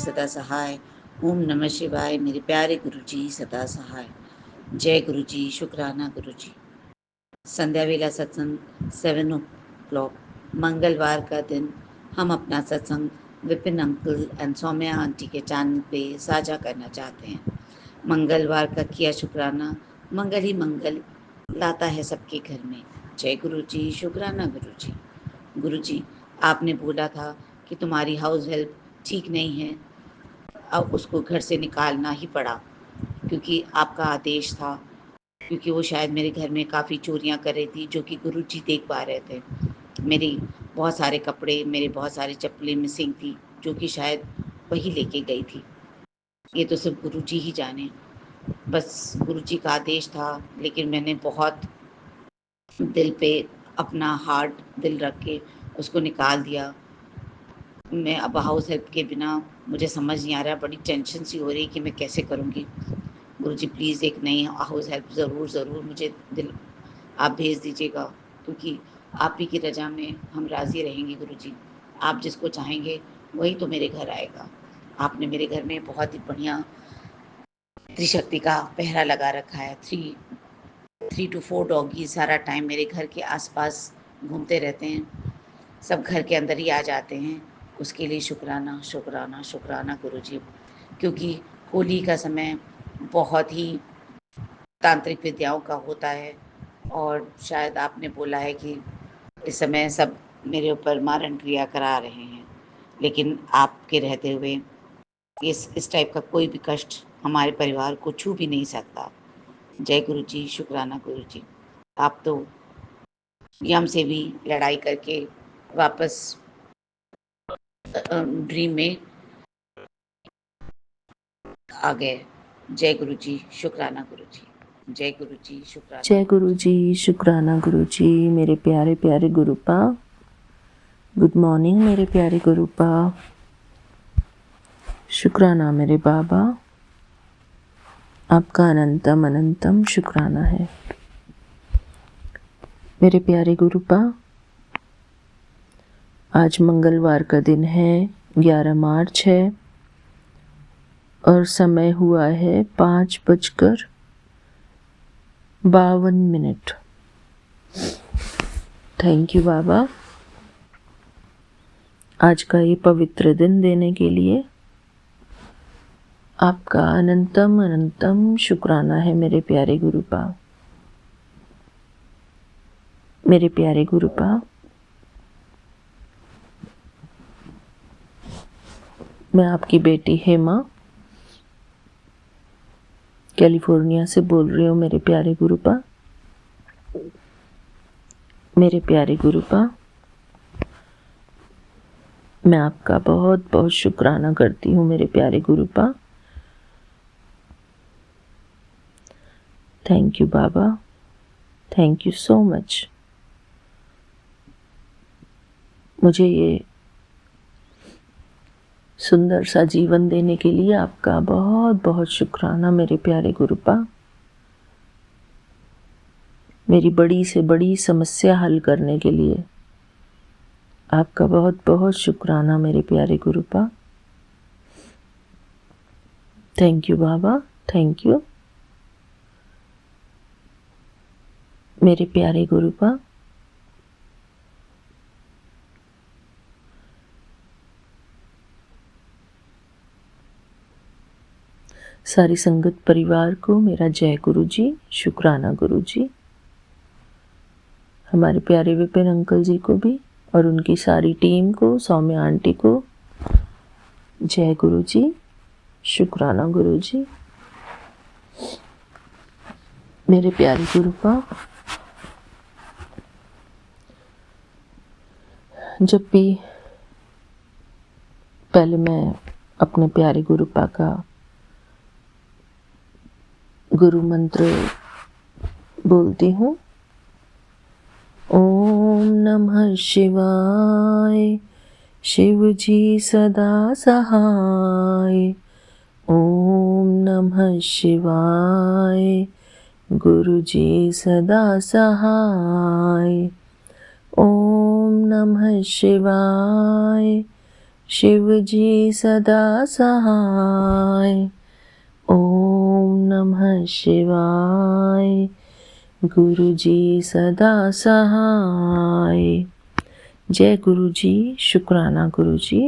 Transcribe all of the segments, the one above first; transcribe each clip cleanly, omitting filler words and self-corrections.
सदा सहाय। ओम नमः शिवाय मेरे प्यारे गुरु जी सदा सहाय। जय गुरु जी, शुक्राना गुरु जी। संध्या वेला सत्संग 7 o'clock, मंगलवार का दिन। हम अपना सत्संग Vipin uncle and Saumya aunty के चैनल पे साझा करना चाहते हैं। मंगलवार का किया शुक्राना मंगल ही मंगल लाता है सबके घर में। जय गुरु जी, शुक्राना गुरु जी। गुरु जी, आपने बोला था कि तुम्हारी हाउस हेल्प ठीक नहीं है, अब उसको घर से निकालना ही पड़ा क्योंकि आपका आदेश था, क्योंकि वो शायद मेरे घर में काफ़ी चोरियां कर रही थी जो कि गुरु जी देख पा रहे थे। मेरी बहुत सारे कपड़े, मेरे बहुत सारी चप्पलें मिसिंग थी जो कि शायद वही लेके गई थी। ये तो सिर्फ गुरु जी ही जाने। बस गुरु जी का आदेश था, लेकिन मैंने बहुत दिल पे अपना हार्ड दिल रख के उसको निकाल दिया। मैं अब हाउस हेल्प के बिना मुझे समझ नहीं आ रहा, बड़ी टेंशन सी हो रही कि मैं कैसे करूँगी। गुरुजी प्लीज़ एक नई हाउस हेल्प ज़रूर मुझे दिल आप भेज दीजिएगा, क्योंकि आप ही की रज़ा में हम राज़ी रहेंगे गुरुजी। आप जिसको चाहेंगे वही तो मेरे घर आएगा। आपने मेरे घर में बहुत ही बढ़िया त्रिशक्ति का पहरा लगा रखा है। 3 to 4 डॉगी सारा टाइम मेरे घर के आसपास घूमते रहते हैं, सब घर के अंदर ही आ जाते हैं। उसके लिए शुक्राना शुक्राना शुक्राना गुरुजी, क्योंकि होली का समय बहुत ही तांत्रिक विद्याओं का होता है और शायद आपने बोला है कि इस समय सब मेरे ऊपर मारण क्रिया करा रहे हैं, लेकिन आपके रहते हुए इस टाइप का कोई भी कष्ट हमारे परिवार को छू भी नहीं सकता। जय गुरु जी, शुक्राना गुरु जी। आप तो यम से भी लड़ाई करके वापस ड्रीम में आ गए। जय गुरु जी, शुक्राना गुरु जी। जय गुरु जी, शुक्राना। जय गुरु जी, शुक्राना गुरु जी। मेरे प्यारे प्यारे गुरुपा, गुड मॉर्निंग मेरे प्यारे गुरुपा। शुक्राना मेरे बाबा, आपका अनंतम अनंतम शुक्राना है। मेरे प्यारे गुरुपा, आज मंगलवार का दिन है, 11 मार्च है और समय हुआ है 5:52। थैंक यू बाबा, आज का ये पवित्र दिन देने के लिए आपका अनंतम अनंतम शुक्राना है मेरे प्यारे गुरुपा। मेरे प्यारे गुरुपा, मैं आपकी बेटी हेमा कैलिफोर्निया से बोल रही हूँ। मेरे प्यारे गुरुपा, मेरे प्यारे गुरुपा, मैं आपका बहुत बहुत शुक्राना करती हूँ मेरे प्यारे गुरुपा। थैंक यू बाबा, थैंक यू सो मच। मुझे ये सुंदर सा जीवन देने के लिए आपका बहुत बहुत शुक्राना मेरे प्यारे गुरुपा। मेरी बड़ी से बड़ी समस्या हल करने के लिए आपका बहुत बहुत शुक्राना मेरे प्यारे गुरुपा। थैंक यू बाबा, थैंक यू मेरे प्यारे गुरुपा। सारी संगत परिवार को मेरा जय गुरु जी, शुक्राना गुरु जी। हमारे प्यारे विपिन अंकल जी को भी और उनकी सारी टीम को, सौम्या आंटी को जय गुरु जी, शुक्राना गुरु जी। मेरे प्यारे गुरुपा, जब भी पहले मैं अपने प्यारे गुरुपा का गुरु मंत्र बोलती हूँ। ओम नमः शिवाय, शिव जी सदा सहाय। ओम नमः शिवाय, गुरु जी सदा सहाय। ओम नमः शिवाय, शिव जी सदा सहाय। ओम नमः शिवाय। गुरु जी सदा सहाय। जय गुरु जी, शुक्राना गुरु जी।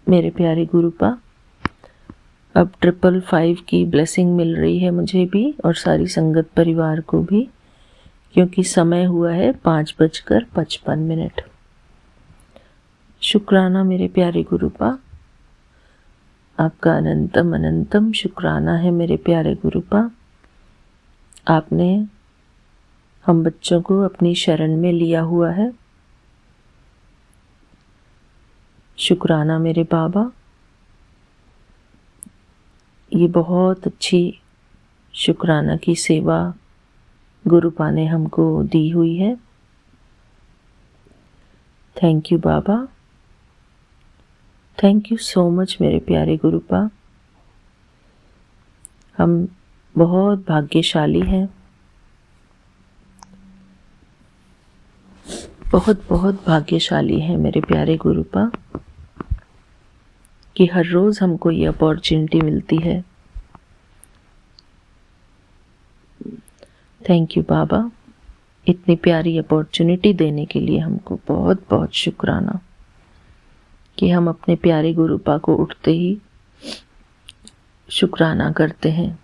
मेरे प्यारे गुरुपा, अब 555 की ब्लेसिंग मिल रही है मुझे भी और सारी संगत परिवार को भी, क्योंकि समय हुआ है 5:55। शुक्राना मेरे प्यारे गुरुपा, आपका अनंतम अनंतम शुक्राना है मेरे प्यारे गुरुपा। आपने हम बच्चों को अपनी शरण में लिया हुआ है। शुक्राना मेरे बाबा, ये बहुत अच्छी शुक्राना की सेवा गुरुपा ने हमको दी हुई है। थैंक यू बाबा, थैंक यू सो मच मेरे प्यारे गुरुपा। हम बहुत भाग्यशाली हैं, बहुत बहुत भाग्यशाली हैं मेरे प्यारे गुरुपा कि हर रोज़ हमको ये अपॉर्चुनिटी मिलती है। थैंक यू बाबा, इतनी प्यारी अपॉर्चुनिटी देने के लिए हमको बहुत बहुत शुक्राना कि हम अपने प्यारे गुरुपा को उठते ही शुक्राना करते हैं।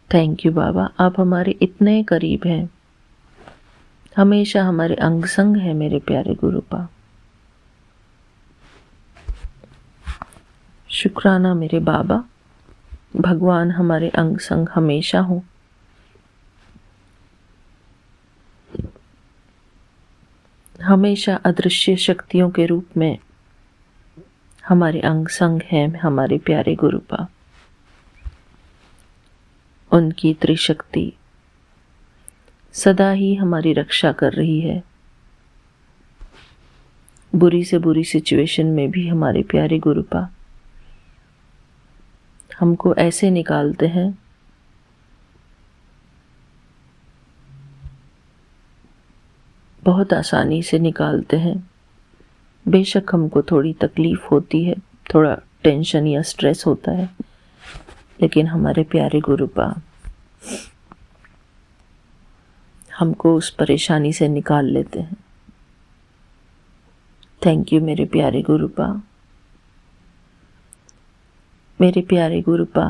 थैंक यू बाबा, आप हमारे इतने करीब हैं, हमेशा हमारे अंग संग है मेरे प्यारे गुरुपा। शुक्राना मेरे बाबा, भगवान हमारे अंग संग हमेशा हो। हमेशा अदृश्य शक्तियों के रूप में हमारे अंग संग हैं हमारे प्यारे गुरुपा। उनकी त्रिशक्ति सदा ही हमारी रक्षा कर रही है। बुरी से बुरी सिचुएशन में भी हमारे प्यारे गुरुपा हमको ऐसे निकालते हैं बहुत आसानी से निकालते हैं। बेशक हमको थोड़ी तकलीफ होती है, थोड़ा टेंशन या स्ट्रेस होता है, लेकिन हमारे प्यारे गुरुपा हमको उस परेशानी से निकाल लेते हैं। थैंक यू मेरे प्यारे गुरुपा। मेरे प्यारे गुरुपा,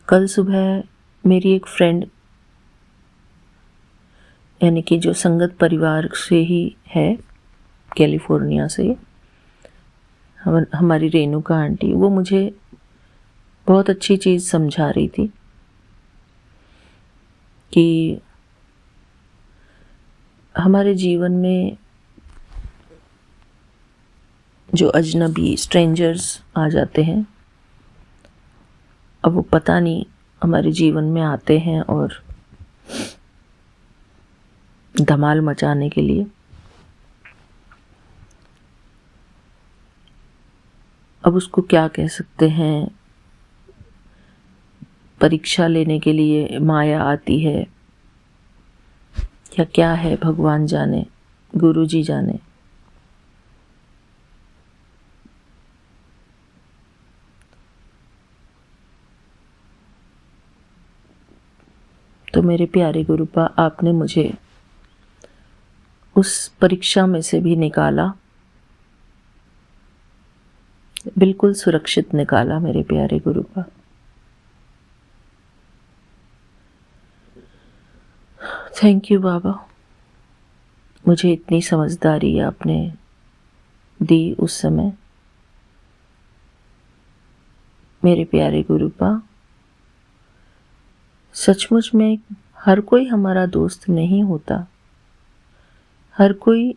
कल सुबह मेरी एक फ्रेंड, यानी कि जो संगत परिवार से ही है, कैलिफोर्निया से, हमारी रेणुका आंटी, वो मुझे बहुत अच्छी चीज़ समझा रही थी कि हमारे जीवन में जो अजनबी स्ट्रेंजर्स आ जाते हैं, अब वो पता नहीं हमारे जीवन में आते हैं और धमाल मचाने के लिए। अब उसको क्या कह सकते हैं, परीक्षा लेने के लिए माया आती है या क्या है, भगवान जाने, गुरु जी जाने। तो मेरे प्यारे गुरुपा, आपने मुझे उस परीक्षा में से भी निकाला, बिल्कुल सुरक्षित निकाला मेरे प्यारे गुरुपा। थैंक यू बाबा, मुझे इतनी समझदारी आपने दी उस समय। मेरे प्यारे गुरुपा, सचमुच में हर कोई हमारा दोस्त नहीं होता, हर कोई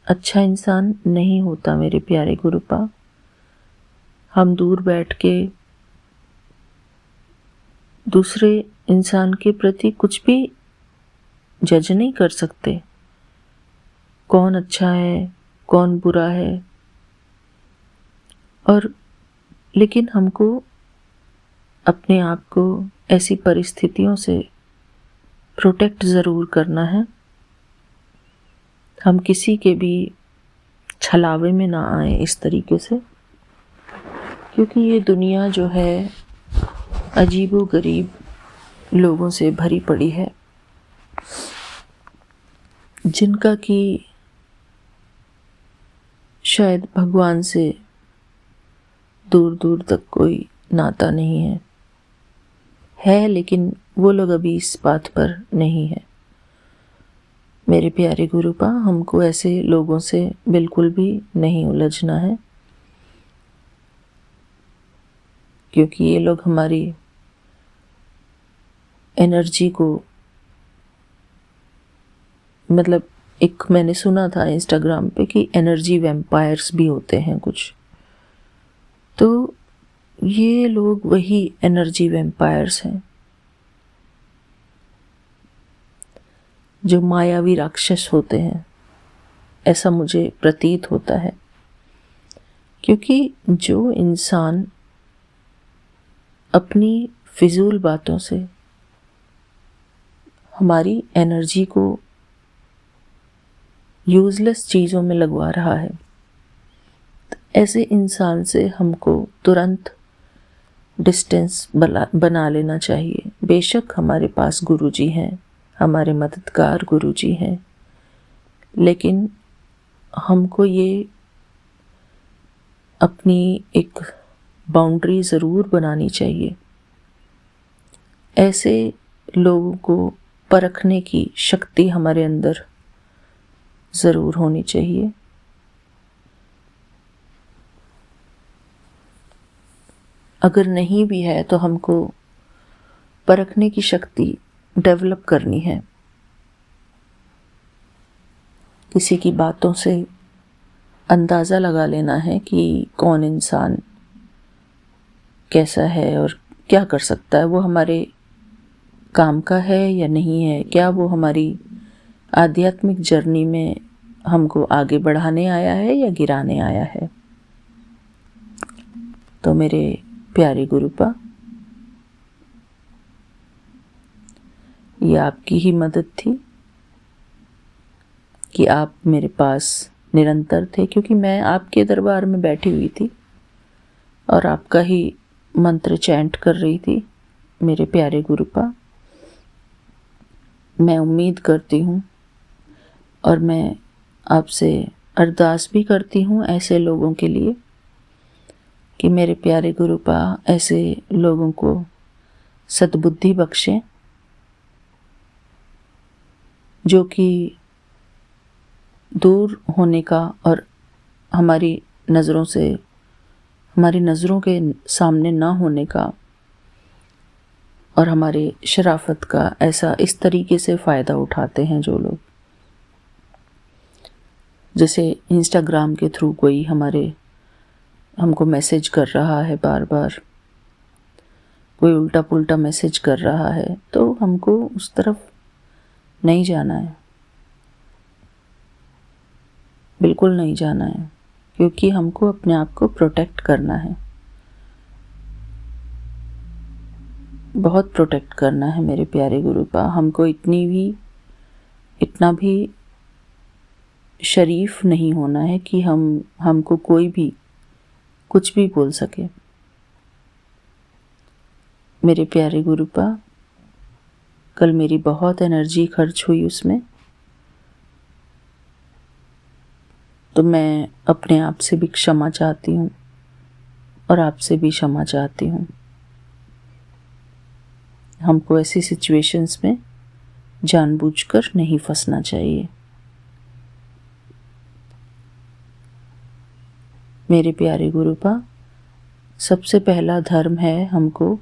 अच्छा इंसान नहीं होता मेरे प्यारे गुरुपा। हम दूर बैठ के दूसरे इंसान के प्रति कुछ भी जज नहीं कर सकते, कौन अच्छा है कौन बुरा है। और लेकिन हमको अपने आप को ऐसी परिस्थितियों से प्रोटेक्ट ज़रूर करना है। हम किसी के भी छलावे में ना आए इस तरीके से, क्योंकि ये दुनिया जो है अजीबो गरीब लोगों से भरी पड़ी है, जिनका कि शायद भगवान से दूर दूर तक कोई नाता नहीं है, लेकिन वो लोग अभी इस बात पर नहीं है। मेरे प्यारे गुरुपा, हमको ऐसे लोगों से बिल्कुल भी नहीं उलझना है, क्योंकि ये लोग हमारी एनर्जी को, मतलब एक मैंने सुना था इंस्टाग्राम पे कि एनर्जी वैम्पायर्स भी होते हैं कुछ, तो ये लोग वही एनर्जी वैम्पायर्स हैं जो मायावी राक्षस होते हैं, ऐसा मुझे प्रतीत होता है। क्योंकि जो इंसान अपनी फिजूल बातों से हमारी एनर्जी को यूजलेस चीज़ों में लगवा रहा है, ऐसे इंसान से हमको तुरंत डिस्टेंस बना लेना चाहिए। बेशक हमारे पास गुरुजी हैं, हमारे मददगार गुरुजी हैं, लेकिन हमको ये अपनी एक बाउंड्री ज़रूर बनानी चाहिए। ऐसे लोगों को परखने की शक्ति हमारे अंदर ज़रूर होनी चाहिए। अगर नहीं भी है तो हमको परखने की शक्ति डेवलप करनी है। किसी की बातों से अंदाज़ा लगा लेना है कि कौन इंसान कैसा है और क्या कर सकता है, वो हमारे काम का है या नहीं है, क्या वो हमारी आध्यात्मिक जर्नी में हमको आगे बढ़ाने आया है या गिराने आया है। तो मेरे प्यारे गुरुपा, ये आपकी ही मदद थी कि आप मेरे पास निरंतर थे, क्योंकि मैं आपके दरबार में बैठी हुई थी और आपका ही मंत्र चैंट कर रही थी। मेरे प्यारे गुरुपा, मैं उम्मीद करती हूँ और मैं आपसे अरदास भी करती हूँ ऐसे लोगों के लिए कि मेरे प्यारे गुरुपा ऐसे लोगों को सद्बुद्धि बख्शें, जो कि दूर होने का और हमारी नज़रों के सामने ना होने का और हमारे शराफत का ऐसा इस तरीके से फ़ायदा उठाते हैं जो लोग, जैसे इंस्टाग्राम के थ्रू कोई हमको मैसेज कर रहा है, बार बार कोई उल्टा पुल्टा मैसेज कर रहा है, तो हमको उस तरफ नहीं जाना है, बिल्कुल नहीं जाना है, क्योंकि हमको अपने आप को प्रोटेक्ट करना है, बहुत प्रोटेक्ट करना है मेरे प्यारे गुरुपा। हमको इतना भी शरीफ नहीं होना है कि हमको कोई भी कुछ भी बोल सके। मेरे प्यारे गुरुपा, कल मेरी बहुत एनर्जी खर्च हुई उसमें, तो मैं अपने आप से भी क्षमा चाहती हूँ और आपसे भी क्षमा चाहती हूँ। हमको ऐसी सिचुएशंस में जानबूझकर नहीं फंसना चाहिए। मेरे प्यारे गुरुपा, सबसे पहला धर्म है हमको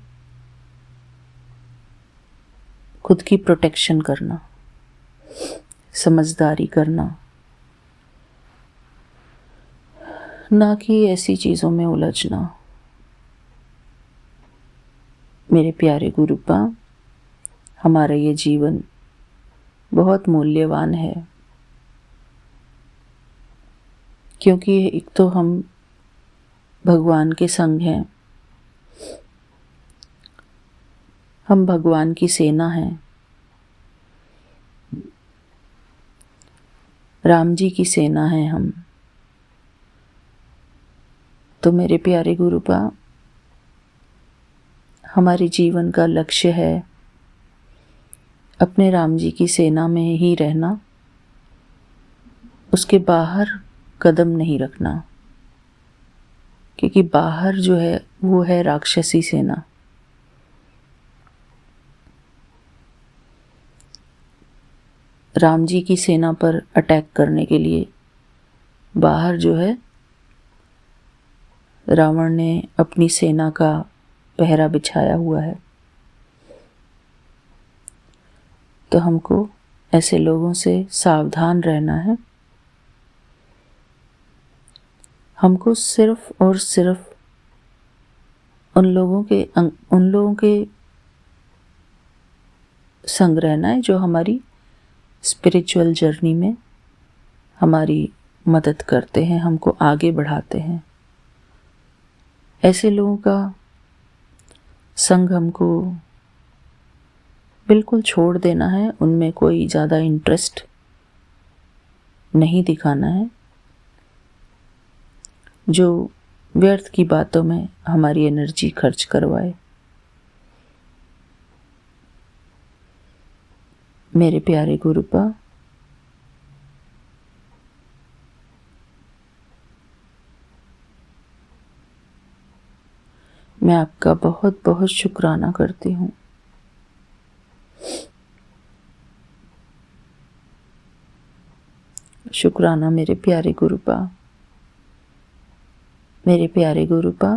खुद की प्रोटेक्शन करना, समझदारी करना, ना कि ऐसी चीज़ों में उलझना। मेरे प्यारे गुरुपा, हमारा ये जीवन बहुत मूल्यवान है, क्योंकि एक तो हम भगवान के संग हैं, हम भगवान की सेना हैं। राम जी की सेना है हम। तो मेरे प्यारे गुरुपा, हमारे जीवन का लक्ष्य है अपने राम जी की सेना में ही रहना, उसके बाहर कदम नहीं रखना, क्योंकि बाहर जो है वो है राक्षसी सेना। राम जी की सेना पर अटैक करने के लिए बाहर जो है रावण ने अपनी सेना का पहरा बिछाया हुआ है। तो हमको ऐसे लोगों से सावधान रहना है। हमको सिर्फ और सिर्फ उन लोगों के संग रहना है जो हमारी स्पिरिचुअल जर्नी में हमारी मदद करते हैं, हमको आगे बढ़ाते हैं। ऐसे लोगों का संग हमको बिल्कुल छोड़ देना है, उनमें कोई ज़्यादा इंटरेस्ट नहीं दिखाना है, जो व्यर्थ की बातों में हमारी एनर्जी खर्च करवाए। मेरे प्यारे गुरुपा, मैं आपका बहुत बहुत शुक्राना करती हूँ। शुक्राना मेरे प्यारे गुरुपा। मेरे प्यारे गुरुपा,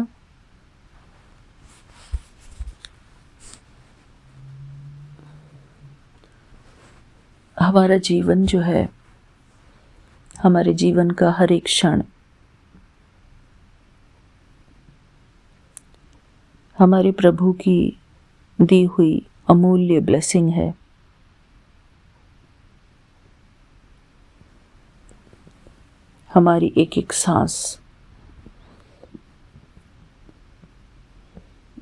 हमारा जीवन जो है, हमारे जीवन का हर एक क्षण हमारे प्रभु की दी हुई अमूल्य ब्लेसिंग है। हमारी एक एक सांस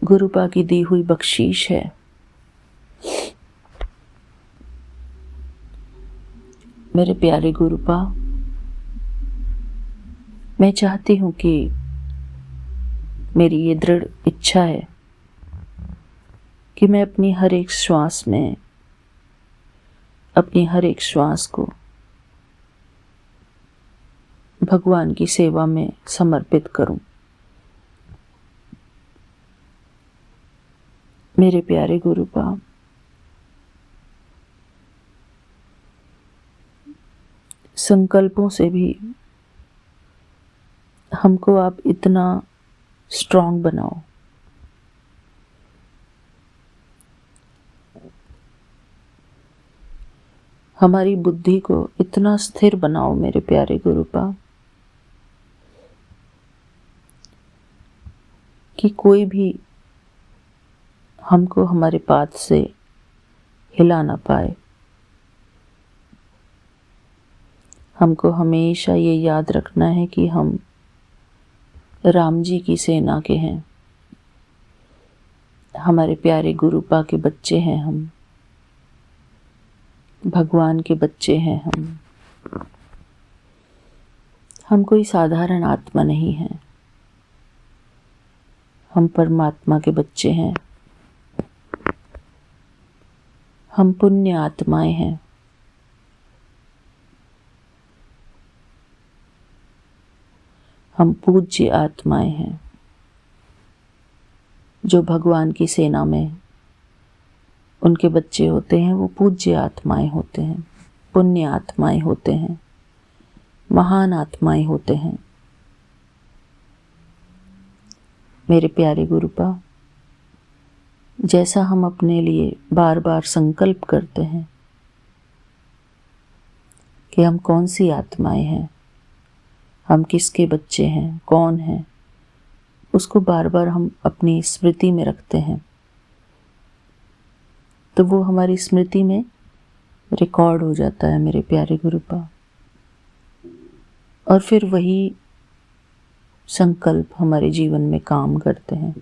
गुरुपा की दी हुई बख्शीश है। मेरे प्यारे गुरुपा, मैं चाहती हूँ कि मेरी ये दृढ़ इच्छा है कि मैं अपनी हर एक श्वास में, अपनी हर एक श्वास को भगवान की सेवा में समर्पित करूं। मेरे प्यारे गुरुपा, संकल्पों से भी हमको आप इतना स्ट्रांग बनाओ, हमारी बुद्धि को इतना स्थिर बनाओ मेरे प्यारे गुरुपा, कि कोई भी हमको हमारे पाथ से हिला ना पाए। हमको हमेशा ये याद रखना है कि हम राम जी की सेना के हैं, हमारे प्यारे गुरुपा के बच्चे हैं, हम भगवान के बच्चे हैं। हम कोई साधारण आत्मा नहीं है, हम परमात्मा के बच्चे हैं, हम पुण्य आत्माएं हैं। हम पूज्य आत्माएं हैं, जो भगवान की सेना में उनके बच्चे होते हैं, वो पूज्य आत्माएं होते हैं, पुण्य आत्माएं होते हैं, महान आत्माएं होते हैं। मेरे प्यारे गुरुपा, जैसा हम अपने लिए बार बार संकल्प करते हैं कि हम कौन सी आत्माएं हैं, हम किसके बच्चे हैं, कौन हैं, उसको बार बार हम अपनी स्मृति में रखते हैं, तो वो हमारी स्मृति में रिकॉर्ड हो जाता है मेरे प्यारे गुरुपा। और फिर वही संकल्प हमारे जीवन में काम करते हैं।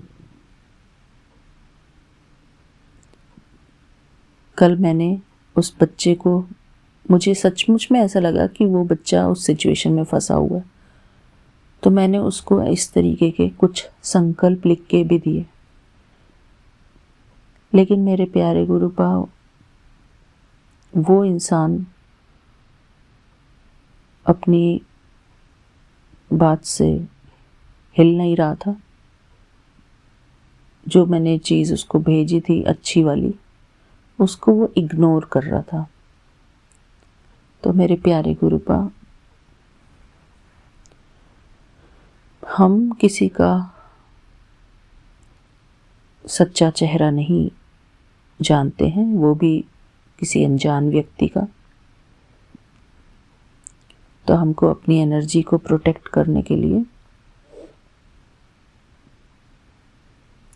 कल मैंने उस बच्चे को मुझे सचमुच में ऐसा लगा कि वो बच्चा उस सिचुएशन में फंसा हुआ है। तो मैंने उसको इस तरीके के कुछ संकल्प लिख के भी दिए। लेकिन मेरे प्यारे गुरुपा, वो इंसान अपनी बात से हिल नहीं रहा था। जो मैंने चीज़ उसको भेजी थी अच्छी वाली, उसको वो इग्नोर कर रहा था। तो मेरे प्यारे गुरुपा, हम किसी का सच्चा चेहरा नहीं जानते हैं, वो भी किसी अनजान व्यक्ति का। तो हमको अपनी एनर्जी को प्रोटेक्ट करने के लिए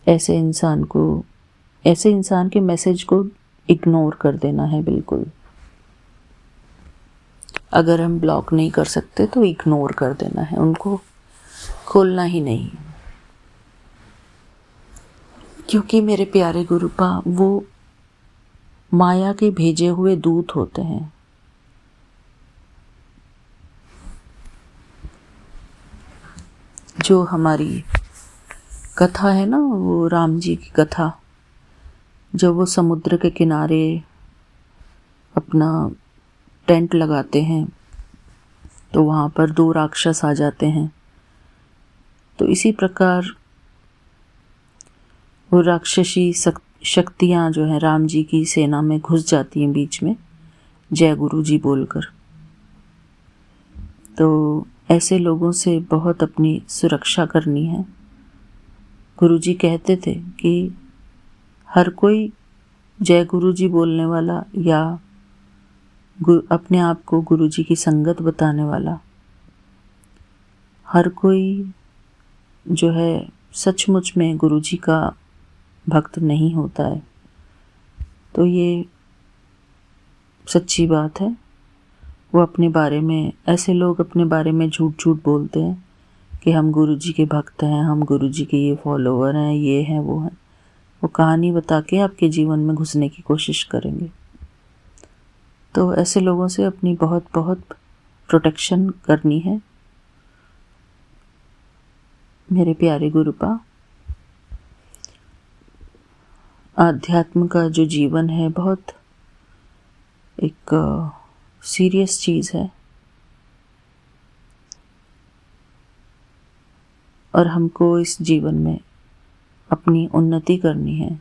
ऐसे इंसान के मैसेज को इग्नोर कर देना है बिल्कुल। अगर हम ब्लॉक नहीं कर सकते तो इग्नोर कर देना है, उनको खोलना ही नहीं। क्योंकि मेरे प्यारे गुरुपा, वो माया के भेजे हुए दूत होते हैं। जो हमारी कथा है ना, वो राम जी की कथा, जब वो समुद्र के किनारे अपना टेंट लगाते हैं तो वहाँ पर 2 राक्षस आ जाते हैं। तो इसी प्रकार वो राक्षसी शक्तियाँ जो हैं राम जी की सेना में घुस जाती हैं बीच में, जय गुरु जी बोलकर। तो ऐसे लोगों से बहुत अपनी सुरक्षा करनी है। गुरु जी कहते थे कि हर कोई जय गुरु जी बोलने वाला या अपने आप को गुरु जी की संगत बताने वाला, हर कोई जो है सचमुच में गुरु जी का भक्त नहीं होता है। तो ये सच्ची बात है। वो अपने बारे में, ऐसे लोग अपने बारे में झूठ झूठ बोलते हैं कि हम गुरु जी के भक्त हैं, हम गुरु जी के ये फॉलोवर हैं, ये हैं, वो हैं। वो कहानी बता के आपके जीवन में घुसने की कोशिश करेंगे। तो ऐसे लोगों से अपनी बहुत बहुत प्रोटेक्शन करनी है मेरे प्यारे गुरुपा। आध्यात्म का जो जीवन है बहुत एक सीरियस चीज़ है, और हमको इस जीवन में अपनी उन्नति करनी है।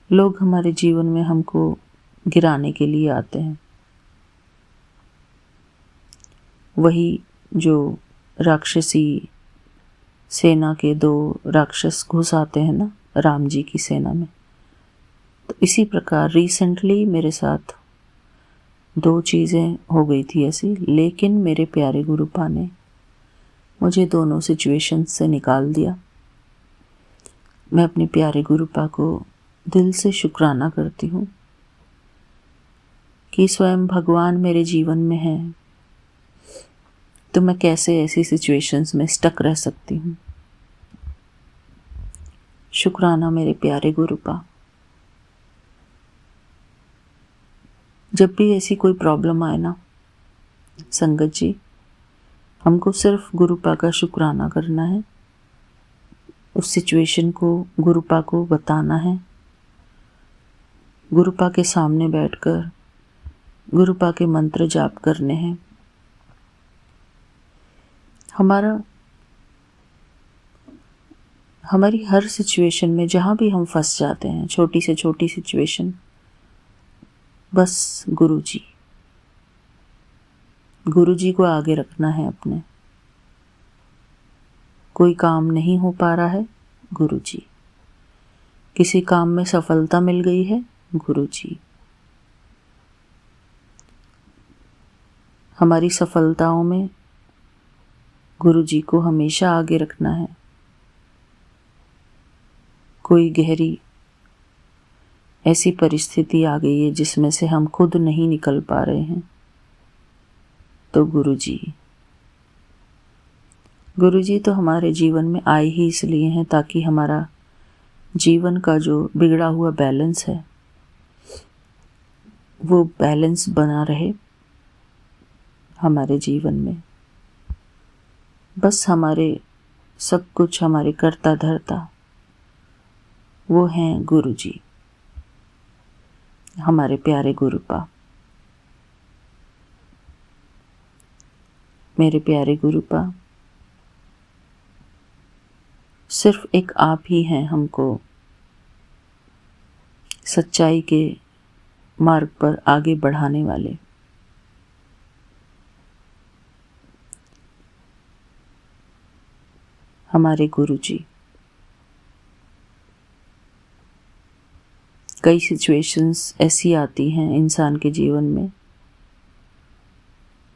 लोग हमारे जीवन में हमको गिराने के लिए आते हैं। वही जो राक्षसी सेना के 2 राक्षस घुस आते हैं ना राम जी की सेना में, तो इसी प्रकार रिसेंटली मेरे साथ 2 चीज़ें हो गई थी ऐसी। लेकिन मेरे प्यारे गुरुपा ने मुझे दोनों सिचुएशन से निकाल दिया। मैं अपने प्यारे गुरुपा को दिल से शुक्राना करती हूँ कि स्वयं भगवान मेरे जीवन में है, तो मैं कैसे ऐसी सिचुएशंस में स्टक रह सकती हूँ। शुक्राना मेरे प्यारे गुरुपा। जब भी ऐसी कोई प्रॉब्लम आए ना संगत जी, हमको सिर्फ गुरुपा का शुक्राना करना है, उस सिचुएशन को गुरुपा को बताना है, गुरुपा के सामने बैठकर गुरुपा के मंत्र जाप करने हैं। हमारी हर सिचुएशन में जहाँ भी हम फंस जाते हैं, छोटी से छोटी सिचुएशन, बस गुरु जी को आगे रखना है अपने। कोई काम नहीं हो पा रहा है, गुरु जी। किसी काम में सफलता मिल गई है, गुरु जी। हमारी सफलताओं में गुरु जी को हमेशा आगे रखना है। कोई गहरी ऐसी परिस्थिति आ गई है जिसमें से हम खुद नहीं निकल पा रहे हैं, तो गुरु जी तो हमारे जीवन में आए ही इसलिए हैं ताकि हमारा जीवन का जो बिगड़ा हुआ बैलेंस है वो बैलेंस बना रहे हमारे जीवन में। बस हमारे सब कुछ, हमारे कर्ता धर्ता वो हैं गुरु जी, हमारे प्यारे गुरुपा। मेरे प्यारे गुरुपा, सिर्फ एक आप ही हैं हमको सच्चाई के मार्ग पर आगे बढ़ाने वाले। हमारे गुरु जी। कई सिचुएशंस ऐसी आती हैं इंसान के जीवन में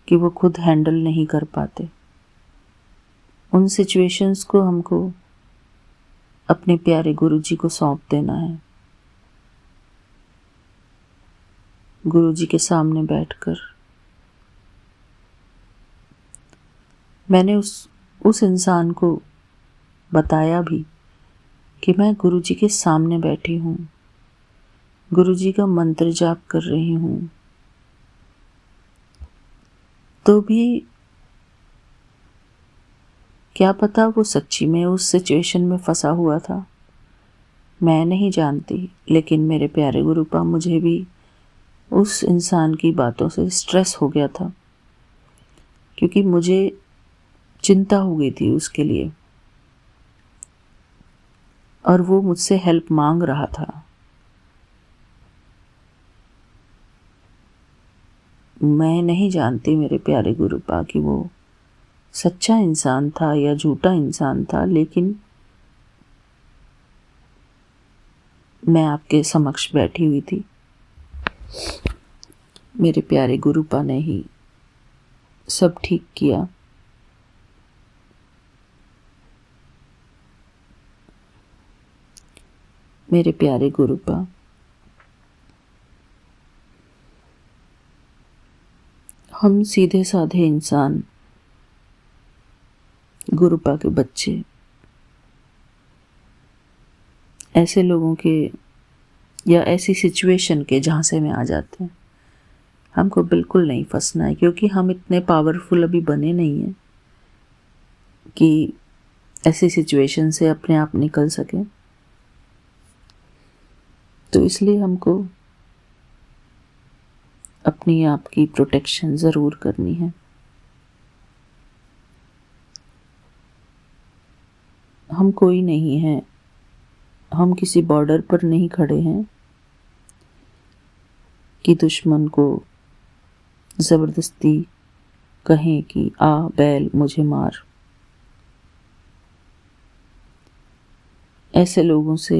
कि वो खुद हैंडल नहीं कर पाते। उन सिचुएशंस को हमको अपने प्यारे गुरु जी को सौंप देना है। गुरु जी के सामने बैठकर मैंने उस इंसान को बताया भी कि मैं गुरु जी के सामने बैठी हूँ, गुरु जी का मंत्र जाप कर रही हूँ। तो भी क्या पता वो सच्ची में उस सिचुएशन में फंसा हुआ था, मैं नहीं जानती। लेकिन मेरे प्यारे गुरुपा, मुझे भी उस इंसान की बातों से स्ट्रेस हो गया था, क्योंकि मुझे चिंता हो गई थी उसके लिए, और वो मुझसे हेल्प मांग रहा था। मैं नहीं जानती मेरे प्यारे गुरुपा कि वो सच्चा इंसान था या झूठा इंसान था, लेकिन मैं आपके समक्ष बैठी हुई थी। मेरे प्यारे गुरुपा ने ही सब ठीक किया। मेरे प्यारे गुरुपा, हम सीधे साधे इंसान, गुरुपा के बच्चे, ऐसे लोगों के या ऐसी सिचुएशन के झांसे में आ जाते हैं। हमको बिल्कुल नहीं फंसना है, क्योंकि हम इतने पावरफुल अभी बने नहीं हैं कि ऐसी सिचुएशन से अपने आप निकल सकें। तो इसलिए हमको अपनी आप की प्रोटेक्शन ज़रूर करनी है। हम कोई नहीं हैं, हम किसी बॉर्डर पर नहीं खड़े हैं कि दुश्मन को ज़बरदस्ती कहें कि आ बैल मुझे मार। ऐसे लोगों से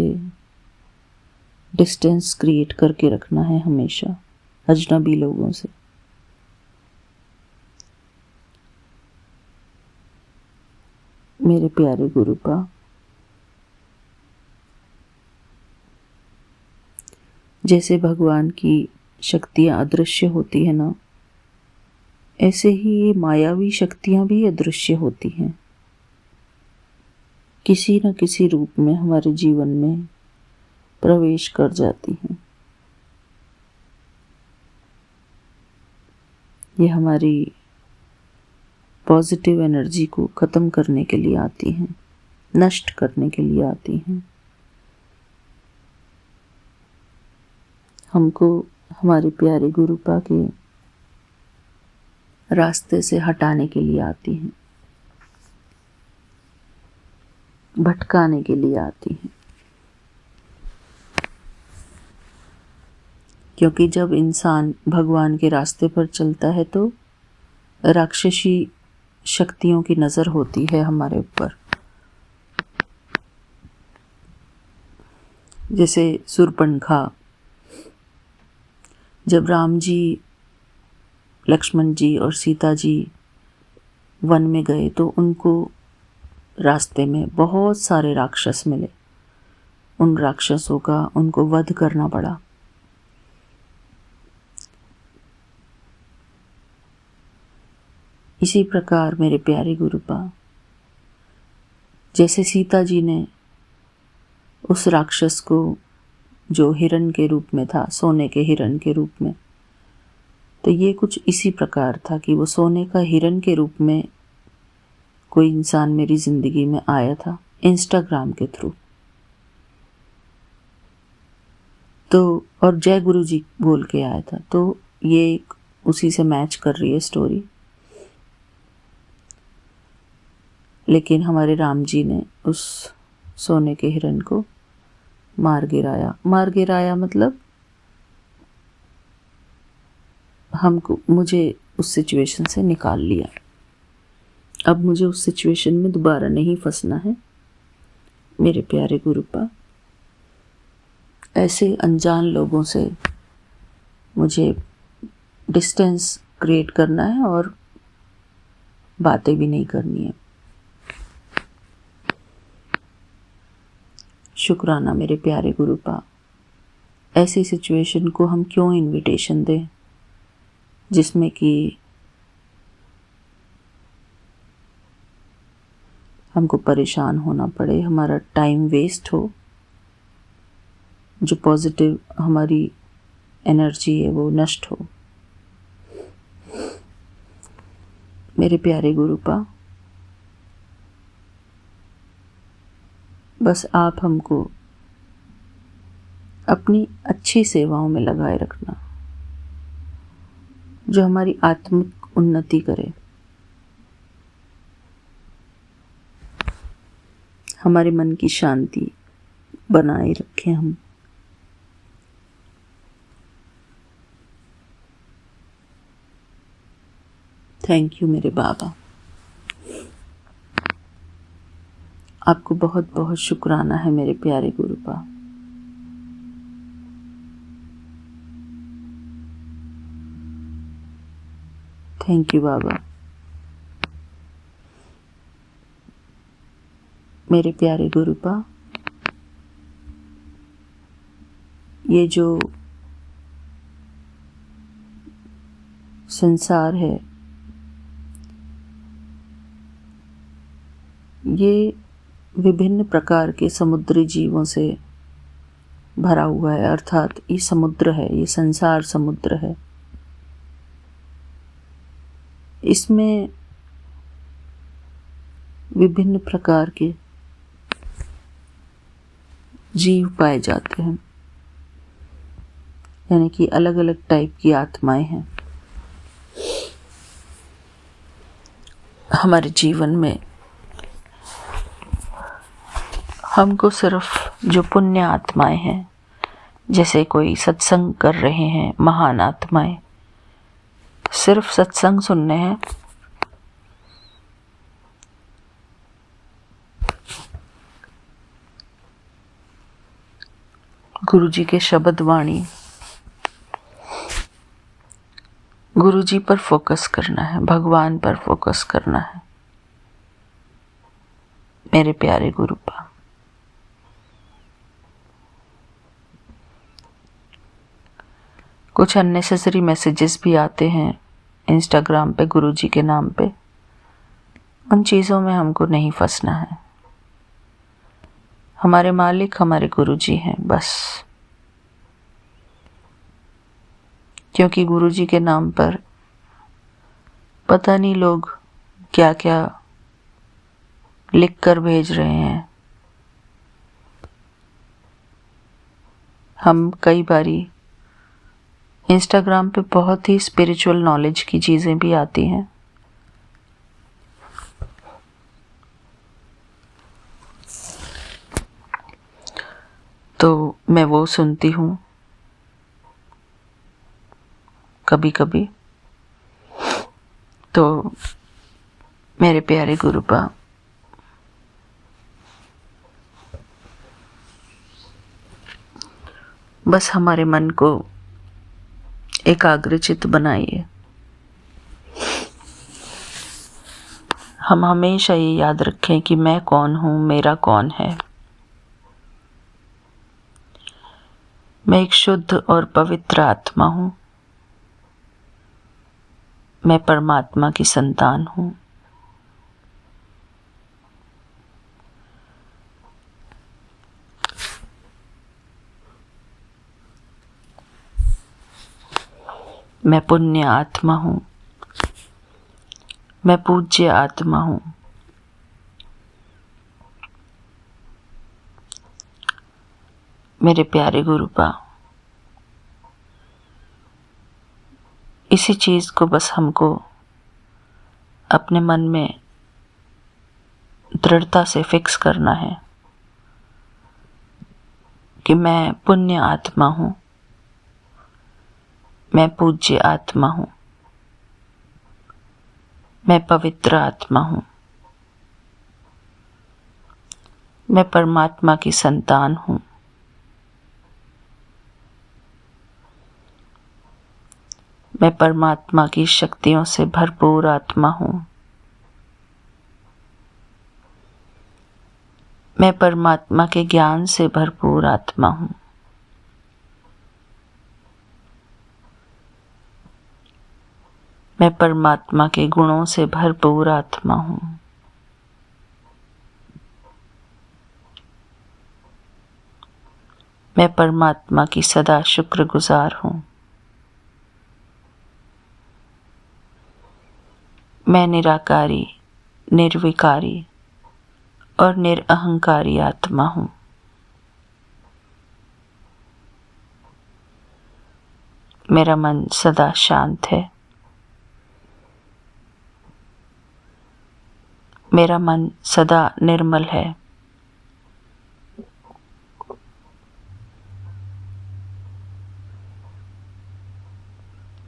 डिस्टेंस क्रिएट करके रखना है हमेशा, अजनबी लोगों से। मेरे प्यारे गुरुपा, जैसे भगवान की शक्तियाँ अदृश्य होती है ना, ऐसे ही ये मायावी शक्तियाँ भी अदृश्य होती हैं, किसी न किसी रूप में हमारे जीवन में प्रवेश कर जाती हैं। ये हमारी पॉजिटिव एनर्जी को ख़त्म करने के लिए आती हैं, नष्ट करने के लिए आती हैं, हमको हमारे प्यारे गुरुपा के रास्ते से हटाने के लिए आती हैं, भटकाने के लिए आती हैं। क्योंकि जब इंसान भगवान के रास्ते पर चलता है तो राक्षसी शक्तियों की नज़र होती है हमारे ऊपर। जैसे शूर्पणखा, जब राम जी, लक्ष्मण जी और सीता जी वन में गए तो उनको रास्ते में बहुत सारे राक्षस मिले। उन राक्षसों का उनको वध करना पड़ा। इसी प्रकार मेरे प्यारे गुरुपा, जैसे सीता जी ने उस राक्षस को, जो हिरण के रूप में था, सोने के हिरण के रूप में, तो ये कुछ इसी प्रकार था कि वो सोने का हिरन के रूप में कोई इंसान मेरी ज़िंदगी में आया था इंस्टाग्राम के थ्रू। तो और जय गुरु जी बोल के आया था, तो ये एक उसी से मैच कर रही है स्टोरी। लेकिन हमारे राम जी ने उस सोने के हिरन को मार गिराया मतलब मुझे उस सिचुएशन से निकाल लिया। अब मुझे उस सिचुएशन में दोबारा नहीं फंसना है मेरे प्यारे गुरुपा। ऐसे अनजान लोगों से मुझे डिस्टेंस क्रिएट करना है और बातें भी नहीं करनी है। शुक्राना मेरे प्यारे गुरुपा। ऐसी सिचुएशन को हम क्यों इनविटेशन दें जिसमें कि हमको परेशान होना पड़े, हमारा टाइम वेस्ट हो, जो पॉजिटिव हमारी एनर्जी है वो नष्ट हो। मेरे प्यारे गुरुपा, बस आप हमको अपनी अच्छी सेवाओं में लगाए रखना, जो हमारी आत्मिक उन्नति करे, हमारे मन की शांति बनाए रखें हम। थैंक यू मेरे बाबा। आपको बहुत बहुत शुक्राना है मेरे प्यारे गुरुपा। थैंक यू बाबा। मेरे प्यारे गुरुपा, ये जो संसार है ये विभिन्न प्रकार के समुद्री जीवों से भरा हुआ है। अर्थात ये समुद्र है, ये संसार समुद्र है। इसमें विभिन्न प्रकार के जीव पाए जाते हैं, यानी कि अलग अलग टाइप की आत्माएं हैं। हमारे जीवन में हमको सिर्फ जो पुण्य आत्माएं हैं, जैसे कोई सत्संग कर रहे हैं महान आत्माएं, सिर्फ सत्संग सुनने हैं, गुरु जी के शब्द वाणी, गुरु जी पर फोकस करना है, भगवान पर फोकस करना है मेरे प्यारे गुरुपा। कुछ अननेसेसरी मैसेजेस भी आते हैं इंस्टाग्राम पे गुरु जी के नाम पे, उन चीज़ों में हमको नहीं फंसना है। हमारे मालिक हमारे गुरु जी हैं बस। क्योंकि गुरु जी के नाम पर पता नहीं लोग क्या क्या लिख कर भेज रहे हैं। हम कई बारी इंस्टाग्राम पे बहुत ही स्पिरिचुअल नॉलेज की चीज़ें भी आती हैं, तो मैं वो सुनती हूँ कभी कभी। तो मेरे प्यारे गुरुपा, बस हमारे मन को एकाग्रचित बनाइए। हम हमेशा ये याद रखें कि मैं कौन हूँ, मेरा कौन है। मैं एक शुद्ध और पवित्र आत्मा हूँ। मैं परमात्मा की संतान हूँ। मैं पुण्य आत्मा हूँ। मैं पूज्य आत्मा हूँ। मेरे प्यारे गुरुपा, इसी चीज़ को बस हमको अपने मन में दृढ़ता से फिक्स करना है कि मैं पुण्य आत्मा हूँ, मैं पूज्य आत्मा हूँ, मैं पवित्र आत्मा हूँ, मैं परमात्मा की संतान हूँ। मैं परमात्मा की शक्तियों से भरपूर आत्मा हूँ। मैं परमात्मा के ज्ञान से भरपूर आत्मा हूँ। मैं परमात्मा के गुणों से भरपूर आत्मा हूँ। मैं परमात्मा की सदा शुक्रगुजार हूँ। मैं निराकारी, निर्विकारी और निरअहंकारी आत्मा हूँ। मेरा मन सदा शांत है। मेरा मन सदा निर्मल है।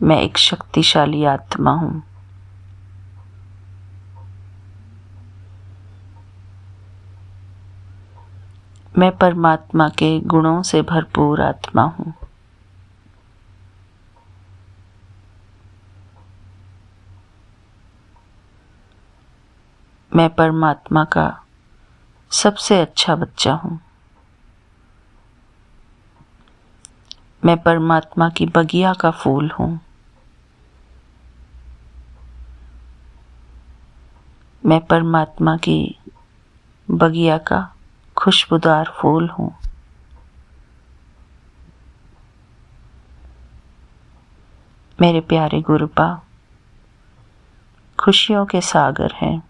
मैं एक शक्तिशाली आत्मा हूँ। मैं परमात्मा के गुणों से भरपूर आत्मा हूँ। मैं परमात्मा का सबसे अच्छा बच्चा हूँ। मैं परमात्मा की बगिया का फूल हूँ। मैं परमात्मा की बगिया का खुशबूदार फूल हूँ। मेरे प्यारे गुरुपा, खुशियों के सागर हैं,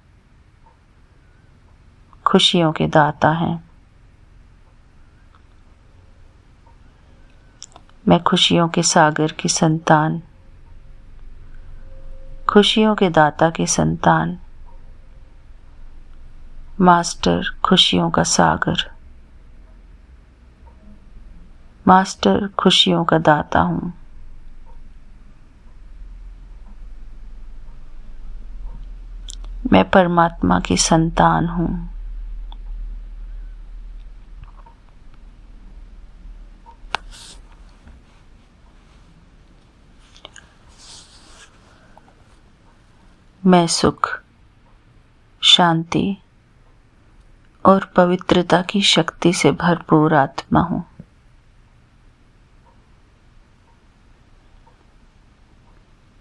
खुशियों के दाता हैं। मैं खुशियों के सागर की संतान, खुशियों के दाता की संतान, मास्टर खुशियों का सागर, मास्टर खुशियों का दाता हूँ। मैं परमात्मा की संतान हूँ। मैं सुख, शांति और पवित्रता की शक्ति से भरपूर आत्मा हूँ।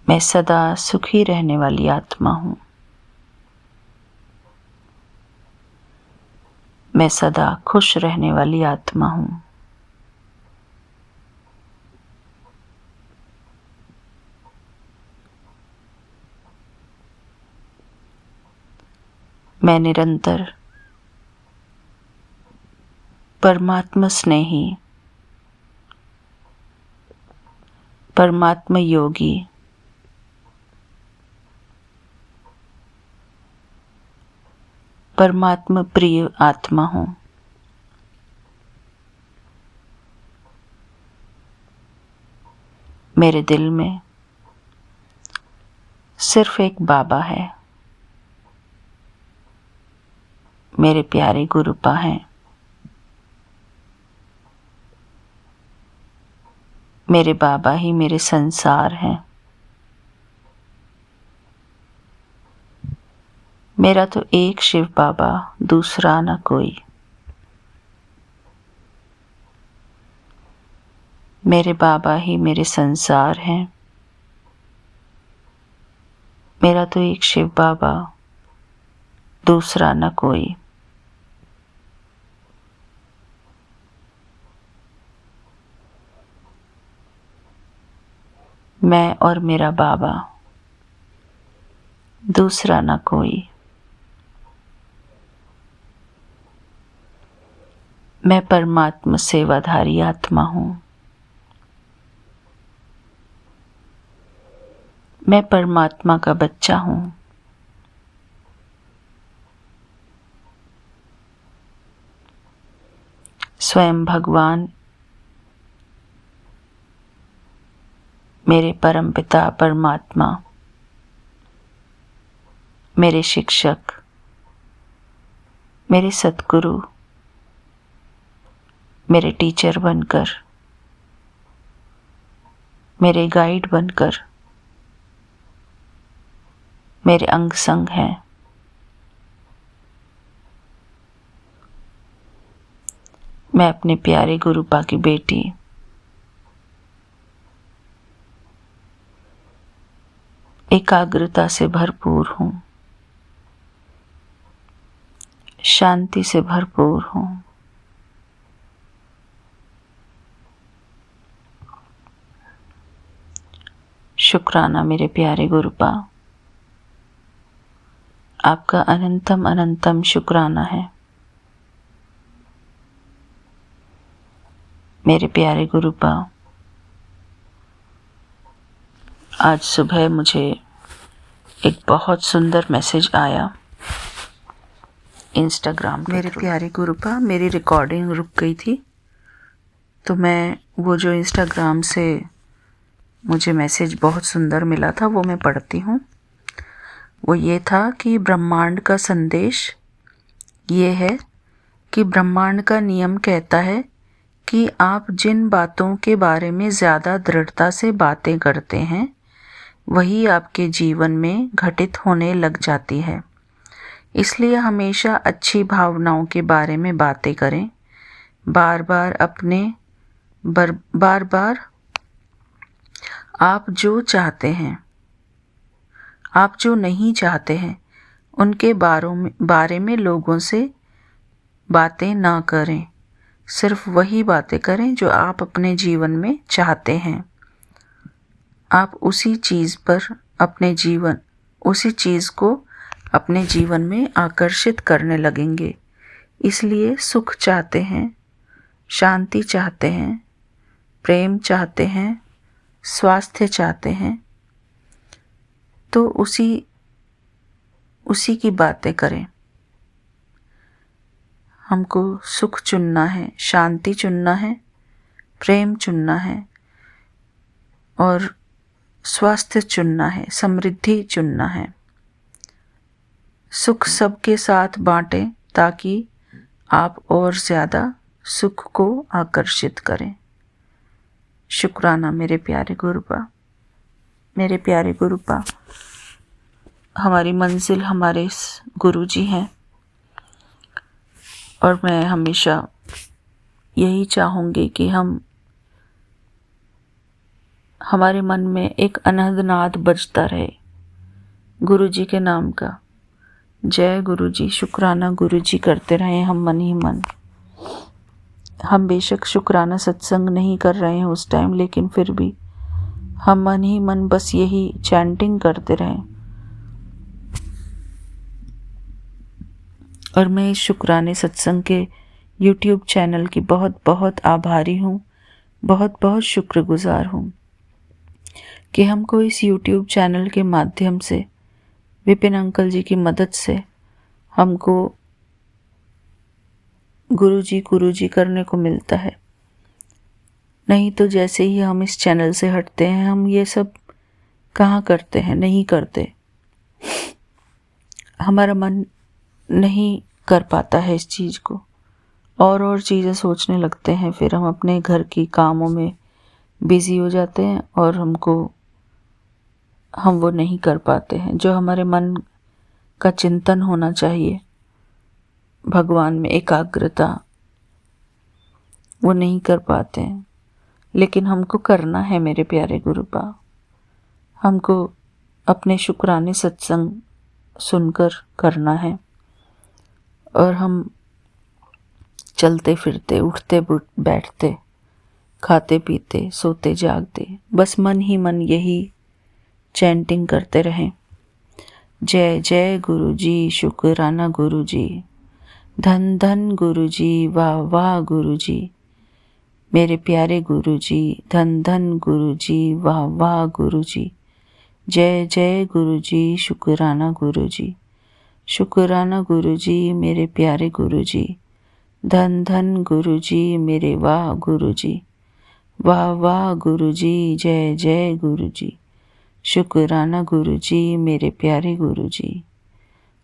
मैं सदा सुखी रहने वाली आत्मा हूँ। मैं सदा खुश रहने वाली आत्मा हूँ। मैं निरंतर परमात्मा स्नेही, परमात्मा योगी, परमात्मा प्रिय आत्मा हूँ। मेरे दिल में सिर्फ एक बाबा है। मेरे प्यारे गुरुपा हैं। मेरे बाबा ही मेरे संसार हैं। मेरा तो एक शिव बाबा, दूसरा न कोई। मेरे बाबा ही मेरे संसार हैं। मेरा तो एक शिव बाबा, दूसरा न कोई। मैं और मेरा बाबा, दूसरा ना कोई। मैं परमात्मा सेवाधारी आत्मा हूँ। मैं परमात्मा का बच्चा हूँ। स्वयं भगवान मेरे परमपिता परमात्मा, मेरे शिक्षक, मेरे सद्गुरु, मेरे टीचर बनकर, मेरे गाइड बनकर, मेरे अंग संग हैं। मैं अपने प्यारे गुरुपा की बेटी, एकाग्रता से भरपूर हूँ, शांति से भरपूर हूँ। शुक्राना मेरे प्यारे गुरुपा, आपका अनंतम अनंतम शुक्राना है। मेरे प्यारे गुरुपा, आज सुबह मुझे एक बहुत सुंदर मैसेज आया इंस्टाग्राम के मेरे प्यारे गुरुपा, मेरी रिकॉर्डिंग रुक गई थी, तो मैं वो जो इंस्टाग्राम से मुझे मैसेज बहुत सुंदर मिला था वो मैं पढ़ती हूँ। वो ये था कि ब्रह्मांड का संदेश ये है कि ब्रह्मांड का नियम कहता है कि आप जिन बातों के बारे में ज़्यादा दृढ़ता से बातें करते हैं वही आपके जीवन में घटित होने लग जाती है। इसलिए हमेशा अच्छी भावनाओं के बारे में बातें करें। बार बार आप जो चाहते हैं, आप जो नहीं चाहते हैं उनके बारे में लोगों से बातें ना करें। सिर्फ वही बातें करें जो आप अपने जीवन में चाहते हैं। आप उसी चीज़ को अपने जीवन में आकर्षित करने लगेंगे। इसलिए सुख चाहते हैं, शांति चाहते हैं, प्रेम चाहते हैं, स्वास्थ्य चाहते हैं, तो उसी की बातें करें। हमको सुख चुनना है, शांति चुनना है, प्रेम चुनना है और स्वास्थ्य चुनना है, समृद्धि चुनना है। सुख सबके साथ बांटें ताकि आप और ज़्यादा सुख को आकर्षित करें। शुक्राना मेरे प्यारे गुरुपा। मेरे प्यारे गुरुपा, हमारी मंजिल हमारे गुरुजी हैं और मैं हमेशा यही चाहूँगी कि हमारे मन में एक अनहद बजता रहे गुरुजी के नाम का। जय गुरुजी, शुक्राना गुरुजी करते रहें हम मन ही मन। हम बेशक शुक्राना सत्संग नहीं कर रहे हैं उस टाइम, लेकिन फिर भी हम मन ही मन बस यही चैंटिंग करते रहें। और मैं इस शुक्राने सत्संग के YouTube चैनल की बहुत बहुत आभारी हूँ, बहुत बहुत शुक्रगुजार हूँ कि हमको इस YouTube चैनल के माध्यम से विपिन अंकल जी की मदद से हमको गुरुजी करने को मिलता है। नहीं तो जैसे ही हम इस चैनल से हटते हैं हम ये सब कहाँ करते हैं, नहीं करते। हमारा मन नहीं कर पाता है इस चीज़ को, और चीज़ें सोचने लगते हैं। फिर हम अपने घर की कामों में बिज़ी हो जाते हैं और हम वो नहीं कर पाते हैं जो हमारे मन का चिंतन होना चाहिए, भगवान में एकाग्रता, वो नहीं कर पाते हैं। लेकिन हमको करना है मेरे प्यारे गुरुपा। हमको अपने शुक्राने सत्संग सुनकर करना है और हम चलते फिरते, उठते बैठते खाते पीते सोते जागते बस मन ही मन यही चैंटिंग करते रहें। जय जय गुरु जी, शुक्राना गुरु जी, धन धन गुरु जी, वाह वाह गुरु जी, मेरे प्यारे गुरु जी, धन धन गुरु जी, वाह वाह गुरु जी। जय जय गुरु जी, शुक्राना गुरु जी, शुक्राना गुरु जी, मेरे प्यारे गुरु जी, धन धन गुरु जी, मेरे वाह गुरु जी, वाह वाह गुरु जी। जय जय गुरु जी, शुक्राना गुरु जी, मेरे प्यारे गुरु जी,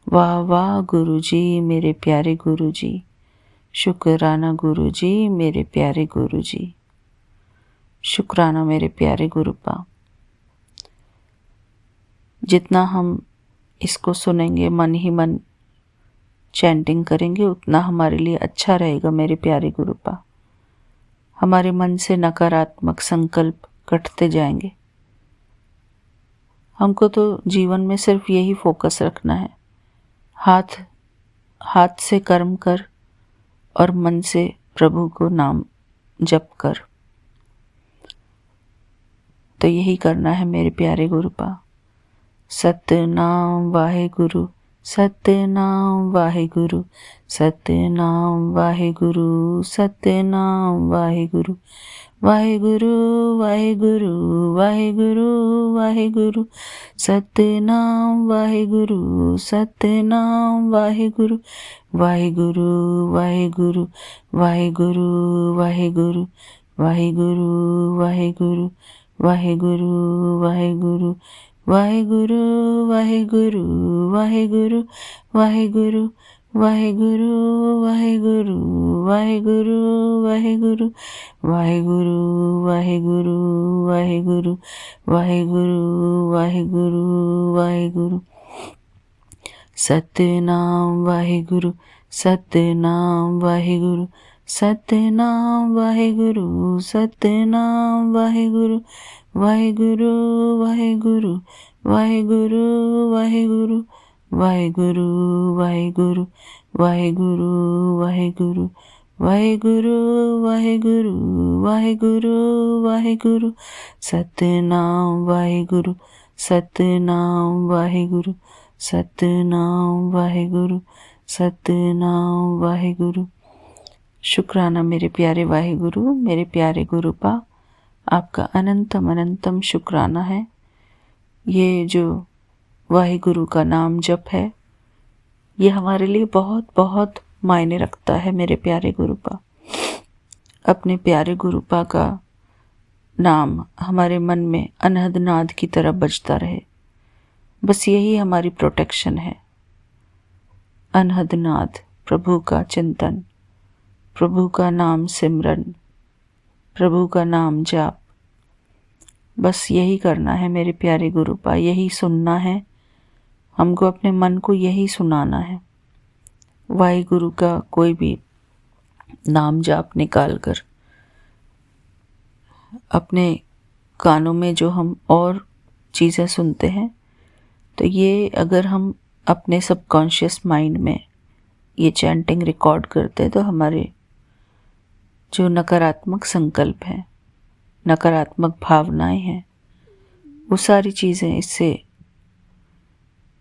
वाह वाह गुरु जी, मेरे प्यारे गुरु जी, शुक्राना गुरु जी, मेरे प्यारे गुरु जी। शुक्राना मेरे प्यारे गुरुपा। जितना हम इसको सुनेंगे, मन ही मन चैंटिंग करेंगे, उतना हमारे लिए अच्छा रहेगा मेरे प्यारे गुरुपा। हमारे मन से नकारात्मक संकल्प कटते जाएंगे। हमको तो जीवन में सिर्फ यही फोकस रखना है, हाथ से कर्म कर और मन से प्रभु को नाम जप कर। तो यही करना है मेरे प्यारे गुरुपा। सतनाम वाहेगुरु, सतनाम वाहेगुरु, सतनाम वाहेगुरु, सतनाम वाहेगुरु, वाहेगुरु वाहेगुरु वाहेगुरु वाहेगुरु, सतनाम वाहेगुरु, सतनाम वाहेगुरु, वाहेगुरु वाहेगुरु वाहेगुरु वाहेगुरु, वाहेगुरु वाहेगुरु वाहेगुरु वाहेगुरु, वाहेगुरु वाहेगुरु वाहेगुरु वाहेगुरु, वाहेगुरु वाहेगुरु वाहेगुरु वाहेगुरु, वाहेगुरु वाहेगुरु वाहेगुरु वाहेगुरु वाहेगुरु वाहेगुरु। सतनाम वाहेगुरु, सतनाम वाहेगुरु, सतनाम वाहेगुरु, सतनाम वाहेगुरु, वाहेगुरु वाहेगुरु वाहेगुरु वाहेगुरु, वाहेगुरु वाहेगुरु वाहेगुरु वाहेगुरु, वाहेगुरु वाहेगुरु वाहेगुरु वाहेगुरु, सतनाम वाहेगुरु, सतनाम वाहेगुरु, सतनाम वाहेगुरु, सतनाम वाहेगुरु। शुक्राना मेरे प्यारे वाहेगुरु, मेरे प्यारे गुरुपा। आपका अनंतम अनंतम शुक्राना है। ये जो वाहेगुरु का नाम जप है, ये हमारे लिए बहुत बहुत मायने रखता है मेरे प्यारे गुरुपा। अपने प्यारे गुरुपा का नाम हमारे मन में अनहद नाद की तरह बजता रहे, बस यही हमारी प्रोटेक्शन है। अनहद नाद, प्रभु का चिंतन, प्रभु का नाम सिमरन, प्रभु का नाम जाप, बस यही करना है मेरे प्यारे गुरुपा। यही सुनना है हमको, अपने मन को यही सुनाना है। वाहेगुरु का कोई भी नाम जाप निकाल कर अपने कानों में जो हम और चीज़ें सुनते हैं, तो ये अगर हम अपने सबकॉन्शियस माइंड में ये चैंटिंग रिकॉर्ड करते हैं, तो हमारे जो नकारात्मक संकल्प हैं, नकारात्मक भावनाएं हैं, वो सारी चीज़ें इससे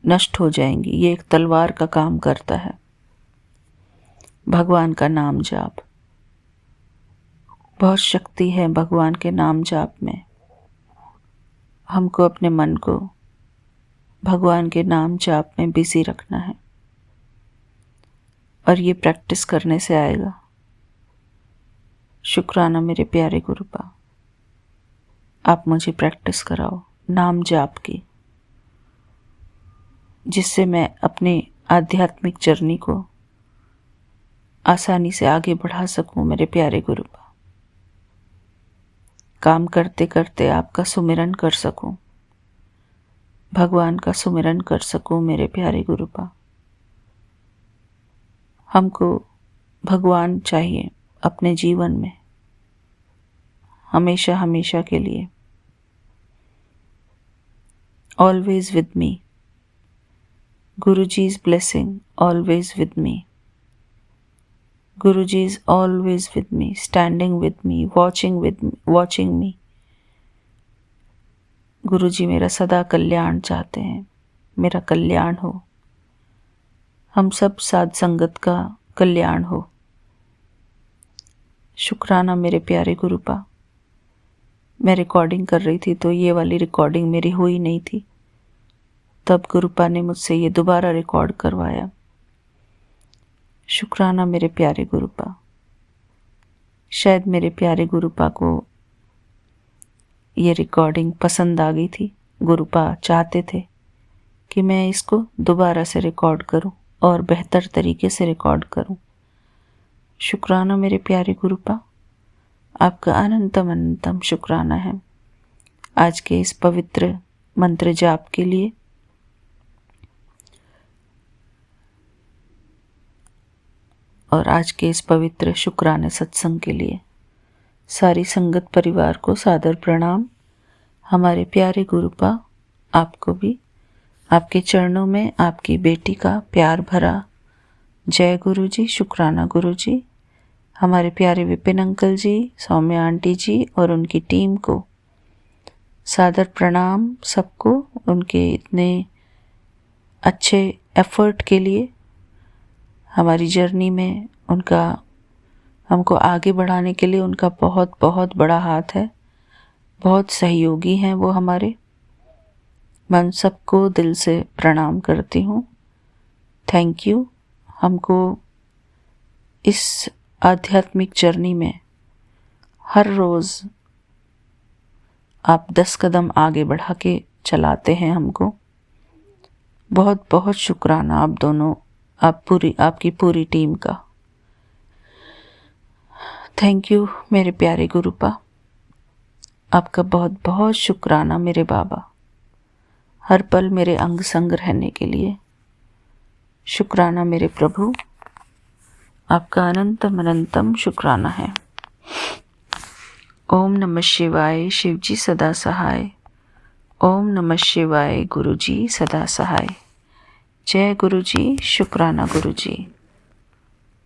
नष्ट हो जाएंगी। ये एक तलवार का काम करता है, भगवान का नाम जाप। बहुत शक्ति है भगवान के नाम जाप में। हमको अपने मन को भगवान के नाम जाप में बिजी रखना है, और ये प्रैक्टिस करने से आएगा। शुक्राना मेरे प्यारे गुरुपा, आप मुझे प्रैक्टिस कराओ नाम जाप की, जिससे मैं अपनी आध्यात्मिक जर्नी को आसानी से आगे बढ़ा सकूं मेरे प्यारे गुरुपा। काम करते करते आपका सुमिरन कर सकूं, भगवान का सुमिरन कर सकूं मेरे प्यारे गुरुपा। हमको भगवान चाहिए अपने जीवन में, हमेशा हमेशा के लिए। Always with me, Guru ji's blessing always with me. Guruji is always with me, standing with me, watching me. गुरुजी मेरा सदा कल्याण चाहते हैं, मेरा कल्याण हो, हम सब साध संगत का कल्याण हो। शुक्राना मेरे प्यारे गुरुपा। मैं रिकॉर्डिंग कर रही थी तो ये वाली रिकॉर्डिंग मेरी हुई नहीं थी, तब गुरुपा ने मुझसे ये दोबारा रिकॉर्ड करवाया। शुक्राना मेरे प्यारे गुरुपा। शायद मेरे प्यारे गुरुपा को ये रिकॉर्डिंग पसंद आ गई थी। गुरुपा चाहते थे कि मैं इसको दोबारा से रिकॉर्ड करूं और बेहतर तरीके से रिकॉर्ड करूं। शुक्राना मेरे प्यारे गुरुपा, आपका अनंतम अनंतम शुक्राना है आज के इस पवित्र मंत्र जाप के लिए। और आज के इस पवित्र शुक्राने सत्संग के लिए सारी संगत परिवार को सादर प्रणाम। हमारे प्यारे गुरुपा, आपको भी आपके चरणों में आपकी बेटी का प्यार भरा जय गुरुजी, शुक्राना गुरुजी। हमारे प्यारे विपिन अंकल जी, सौम्या आंटी जी और उनकी टीम को सादर प्रणाम सबको, उनके इतने अच्छे एफर्ट के लिए। हमारी जर्नी में उनका, हमको आगे बढ़ाने के लिए उनका बहुत बहुत बड़ा हाथ है, बहुत सहयोगी हैं वो हमारे। मैं उन सबको दिल से प्रणाम करती हूँ। Thank you. हमको इस आध्यात्मिक जर्नी में हर रोज़ आप 10 कदम आगे बढ़ा के चलाते हैं हमको। बहुत बहुत शुक्राना आप दोनों, आपकी पूरी टीम का। थैंक यू मेरे प्यारे गुरुपा। आपका बहुत बहुत शुक्राना मेरे बाबा, हर पल मेरे अंग संग रहने के लिए। शुक्राना मेरे प्रभु, आपका अनंतम अनंतम शुक्राना है। ओम नमः शिवाय, शिवजी सदा सहाय। ओम नमः शिवाय, गुरुजी सदा सहाय। जय गुरुजी, शुक्राना गुरुजी।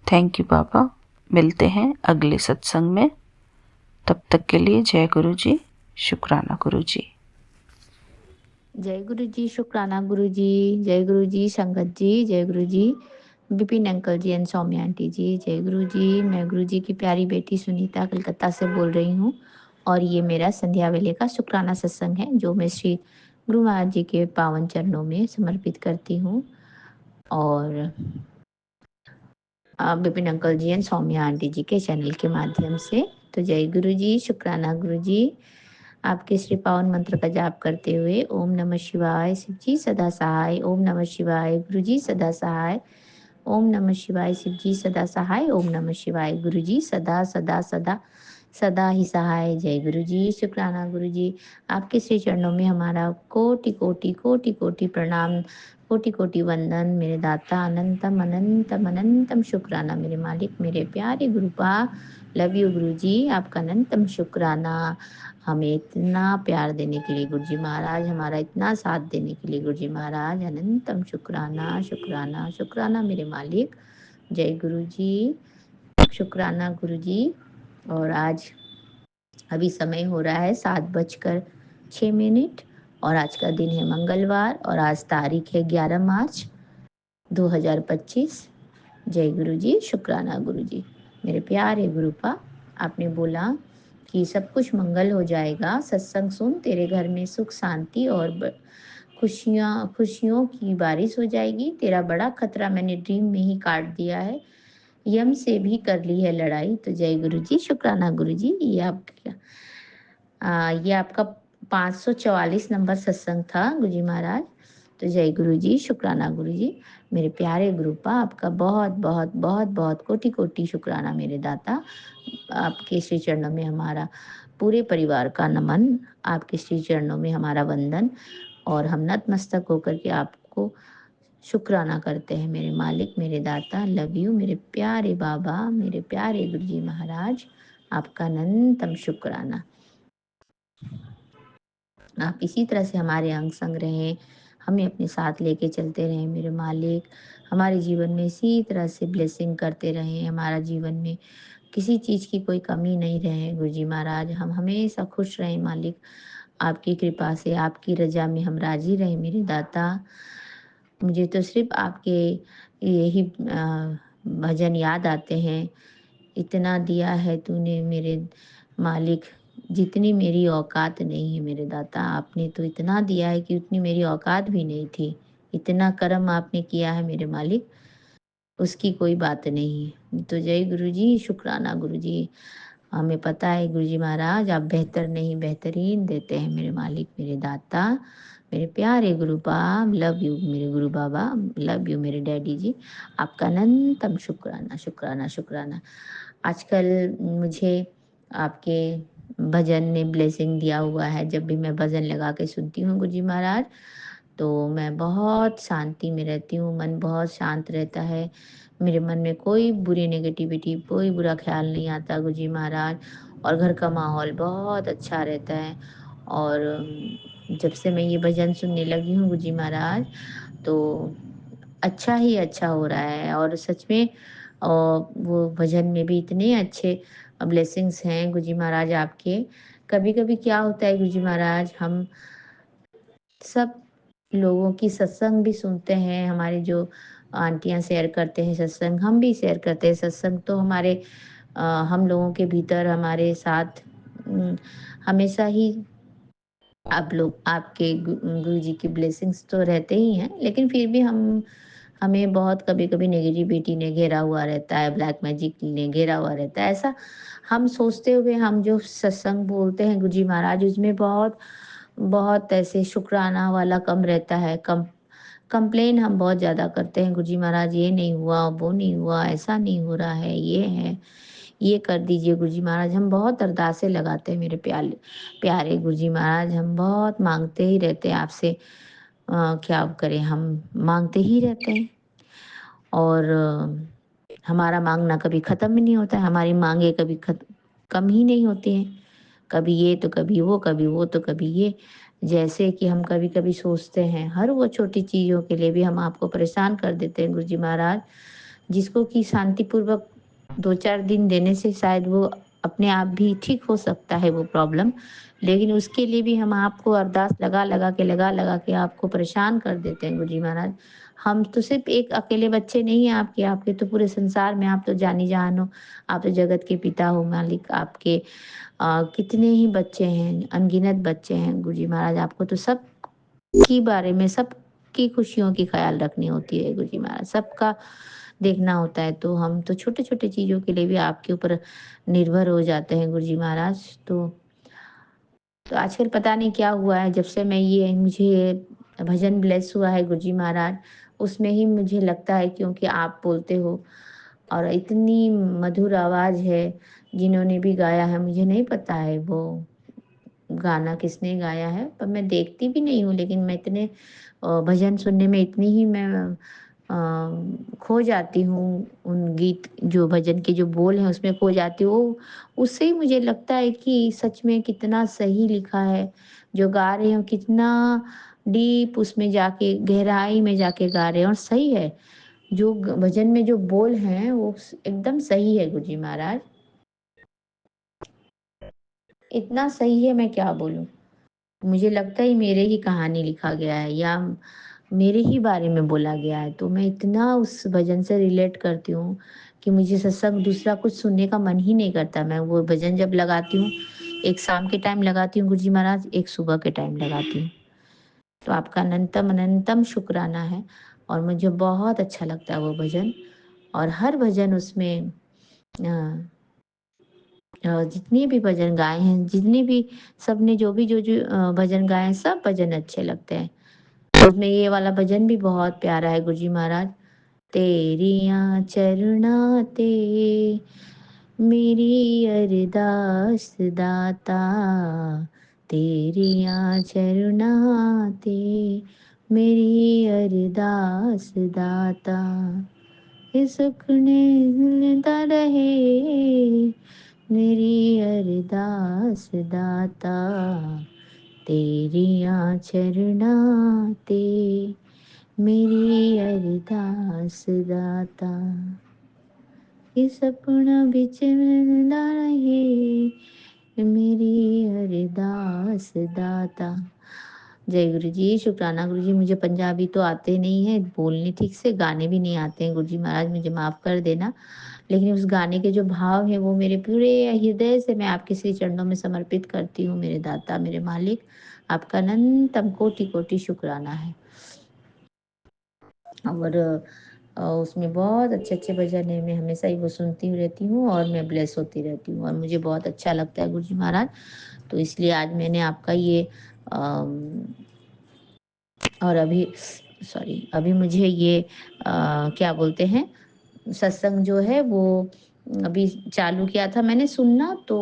थैंक यू बाबा। मिलते हैं अगले सत्संग में, तब तक के लिए जय गुरुजी, शुक्राना गुरुजी। जय गुरु जी, शुक्राना गुरु जी, जय गुरु जी संगत जी, जय Guru ji Vipin uncle ji and Saumya aunty ji, जय गुरु जी। मैं गुरु जी की प्यारी बेटी सुनीता कलकत्ता से बोल रही हूँ और ये मेरा संध्या वेले का शुक्राना सत्संग है जो मैं श्री गुरु महाराज जी के पावन चरणों में समर्पित करती हूँ। और Vipin uncle ji and Saumya aunty ji के चैनल के माध्यम से। तो जय गुरु जी, शुक्राना गुरु जी। आपके श्री पावन मंत्र का जाप करते हुए ओम नमः शिवाय, शिव जी सदा सहाय। ओम नमः शिवाय, गुरु जी सदा सहाय। ओम नमः शिवाय, शिव जी सदा सहाय। ओम नमः शिवाय, गुरु जी सदा सदा सदा सदा ही सहाय। जय गुरु जी, शुक्राना गुरु जी। आपके श्री चरणों में हमारा कोटि कोटि कोटि कोटि प्रणाम, कोटि कोटि वंदन मेरे दाता। अनंतम अनंतम अनंतम शुक्राना मेरे मालिक, मेरे प्यारे गुरुपा। लव यू गुरु जी, आपका अनंतम शुक्राना हमें इतना प्यार देने के लिए गुरु जी महाराज, हमारा इतना साथ देने के लिए गुरु जी महाराज। अनंतम शुक्राना शुक्राना शुक्राना मेरे मालिक। जय गुरु जी, शुक्राना गुरु जी। और आज अभी समय हो रहा है 7:06 और आज का दिन है मंगलवार और आज तारीख है 11 मार्च 2025। जय गुरु जी, शुक्राना गुरु जी। मेरे प्यारे गुरुपा, आपने बोला कि सब कुछ मंगल हो जाएगा, सत्संग सुन, तेरे घर में सुख शांति और खुशियों की बारिश हो जाएगी। तेरा बड़ा खतरा मैंने ड्रीम में ही काट दिया है, यम से भी कर ली है लड़ाई। तो जय गुरु जी, शुक्राना गुरु जी। ये आपका 544 नंबर सत्संग था गुरु जी महाराज। तो जय गुरु जी, शुक्राना गुरु जी। मेरे प्यारे गुरुपा, आपका बहुत बहुत बहुत बहुत कोटि कोटि शुक्राना मेरे दाता। आपके श्री चरणों में हमारा पूरे परिवार का नमन, आपके श्री चरणों में हमारा वंदन और हम नतमस्तक होकर के आपको शुक्राना करते हैं मेरे मालिक, मेरे दाता। लव यू मेरे प्यारे बाबा, मेरे प्यारे गुरु जी महाराज, आपका अनंतम शुक्राना। आप इसी तरह से हमारे अंग संग रहें, हमें अपने साथ लेके चलते रहें मेरे मालिक। हमारे जीवन में इसी तरह से ब्लेसिंग करते रहें, हमारा जीवन में किसी चीज़ की कोई कमी नहीं रहे गुरुजी महाराज। हम हमेशा खुश रहें मालिक, आपकी कृपा से, आपकी रज़ा में हम राज़ी रहें मेरे दाता। मुझे तो सिर्फ़ आपके यही भजन याद आते हैं, इतना दिया है तूने मेरे मालिक, जितनी मेरी औकात नहीं है मेरे दाता। आपने तो इतना दिया है कि उतनी मेरी औकात भी नहीं थी। इतना कर्म आपने किया है मेरे मालिक, उसकी कोई बात नहीं है। तो जय गुरुजी, शुक्राना गुरुजी। हमें पता है गुरुजी महाराज आप बेहतर नहीं बेहतरीन देते हैं मेरे मालिक, मेरे दाता, मेरे प्यारे गुरु बाब, लव यू मेरे गुरु बाबा, लव यू मेरे डैडी जी। आपका अनंतम शुक्राना, शुक्राना, शुक्राना। आजकल मुझे आपके भजन ने ब्लेसिंग दिया हुआ है। जब भी मैं भजन लगा के सुनती हूँ गुरुजी महाराज, तो मैं बहुत शांति में रहती हूँ, मन बहुत शांत रहता है। मेरे मन में कोई बुरी नेगेटिविटी, कोई बुरा ख़्याल नहीं आता गुरुजी महाराज, और घर का माहौल बहुत अच्छा रहता है। और जब से मैं ये भजन सुनने लगी हूँ गुरुजी महाराज, तो अच्छा ही अच्छा हो रहा है। और सच में वो भजन में भी इतने अच्छे ब्लेसिंग्स हैं गुरुजी महाराज आपके। कभी-कभी क्या होता है गुरुजी महाराज, हम सब लोगों की सत्संग भी सुनते हैं, हमारी जो आंटियाँ शेयर करते हैं सत्संग, हम भी शेयर करते हैं सत्संग, तो हमारे हम लोगों के भीतर हमारे साथ उम, हमेशा ही आप लोग आपके गुरुजी की ब्लेसिंग्स तो रहते ही हैं, लेकिन फिर भी हमें बहुत कभी-कभी नेगेटिविटी ने घेरा हुआ रहता है, ब्लैक मैजिक ने घेरा हुआ रहता है। ऐसा हम सोचते हुए हम जो सत्संग बोलते हैं गुरुजी महाराज, उसमें बहुत बहुत ऐसे शुक्राना वाला कम रहता है, कंप्लेन हम बहुत ज़्यादा करते हैं गुरुजी महाराज, ये नहीं हुआ, वो नहीं हुआ, ऐसा नहीं हो रहा है, ये है, ये कर दीजिए गुरुजी महाराज। हम बहुत अरदासें लगाते हैं मेरे प्यारे गुरुजी महाराज, हम बहुत माँगते ही रहते हैं आपसे। क्या करें, हम माँगते ही रहते हैं। और हमारा माँगना कभी ख़त्म ही नहीं होता है, हमारी माँगे कभी कम ही नहीं होती हैं। कभी ये तो कभी वो, कभी वो तो कभी ये। जैसे कि हम कभी-कभी सोचते हैं, हर वो छोटी चीज़ों के लिए भी हम आपको परेशान कर देते हैं गुरुजी महाराज, जिसको कि शांतिपूर्वक 2-4 दिन देने से शायद वो अपने आप भी ठीक हो सकता है वो प्रॉब्लम। लेकिन उसके लिए भी हम आपको अरदास लगा-लगा के आपको परेशान कर देते हैं गुरुजी महाराज। हम तो सिर्फ़ एक अकेले बच्चे नहीं हैं आपके, आपके तो पूरे संसार में आप तो जानी-जहान हो, आप तो जगत के पिता हो मालिक। आपके कितने ही बच्चे हैं, अनगिनत बच्चे हैं गुरुजी महाराज, आपको तो सबके बारे में, सबकी खुशियों की ख़्याल रखनी होती है गुरुजी महाराज, सबका देखना होता है। तो हम तो छोटे-छोटे चीज़ों के लिए भी आपके ऊपर निर्भर हो जाते हैं गुरुजी महाराज। तो आजकल पता नहीं क्या हुआ है, जब से मैं ये मुझे भजन ब्लेस हुआ है गुरुजी महाराज, उसमें ही मुझे लगता है, क्योंकि आप बोलते हो और इतनी मधुर आवाज़ है, जिन्होंने भी गाया है मुझे नहीं पता है वो गाना किसने गाया है, पर मैं देखती भी नहीं हूँ, लेकिन मैं इतने भजन सुनने में इतनी ही मैं खो जाती हूँ, उन गीत जो भजन के जो बोल हैं उसमें खो जाती हूँ। उससे ही मुझे लगता है कि सच में कितना सही लिखा है, जो गा रहे हो कितना डीप उसमें जाके गहराई में जाके गा रहे हैं, और सही है। जो भजन में जो बोल हैं वो एकदम सही है गुरुजी महाराज, इतना सही है मैं क्या बोलूँ। मुझे लगता है मेरे ही कहानी लिखा गया है, या मेरे ही बारे में बोला गया है, तो मैं इतना उस भजन से रिलेट करती हूँ कि मुझे सत्संग दूसरा कुछ सुनने का मन ही नहीं करता। मैं वो भजन जब लगाती हूँ, एक शाम के टाइम लगाती हूँ गुरुजी महाराज, एक सुबह के टाइम लगाती हूँ। तो आपका अनंतम अनंतम शुक्राना है, और मुझे बहुत अच्छा लगता है वो भजन। और हर भजन उसमें जितने भी भजन गाए हैं, जितने भी सबने जो भजन गाए हैं, सब भजन अच्छे लगते हैं। उसमें ये वाला भजन भी बहुत प्यारा है गुरुजी महाराज। तेरियां चरना ते मेरी अरदास दाता, तेरियां चरना ते मेरी अरदास दाता, ये सुखने मिलता रहे मेरी अरदास दाता, तेरिया चरना ते मेरी अरदास दाता, ये सपना बिच मिलदा रहे मेरी अरदास दाता। जय गुरु जी, शुक्राना गुरु जी। मुझे पंजाबी तो आते नहीं है बोलने ठीक से, गाने भी नहीं आते हैं गुरु जी महाराज, मुझे माफ़ कर देना। लेकिन उस गाने के जो भाव हैं वो मेरे पूरे हृदय से मैं आपके श्री चरणों में समर्पित करती हूँ मेरे दाता, मेरे मालिक। आपका अनंतम कोटि-कोटि शुक्राना है। और उसमें बहुत अच्छे-अच्छे भजन हैं, मैं हमेशा ही वो सुनती रहती हूँ और मैं ब्लेस होती रहती हूँ और मुझे बहुत अच्छा लगता है गुरु जी महाराज। तो इसलिए आज मैंने आपका ये अम, और अभी सॉरी अभी मुझे ये क्या बोलते हैं सत्संग जो है वो अभी चालू किया था मैंने सुनना, तो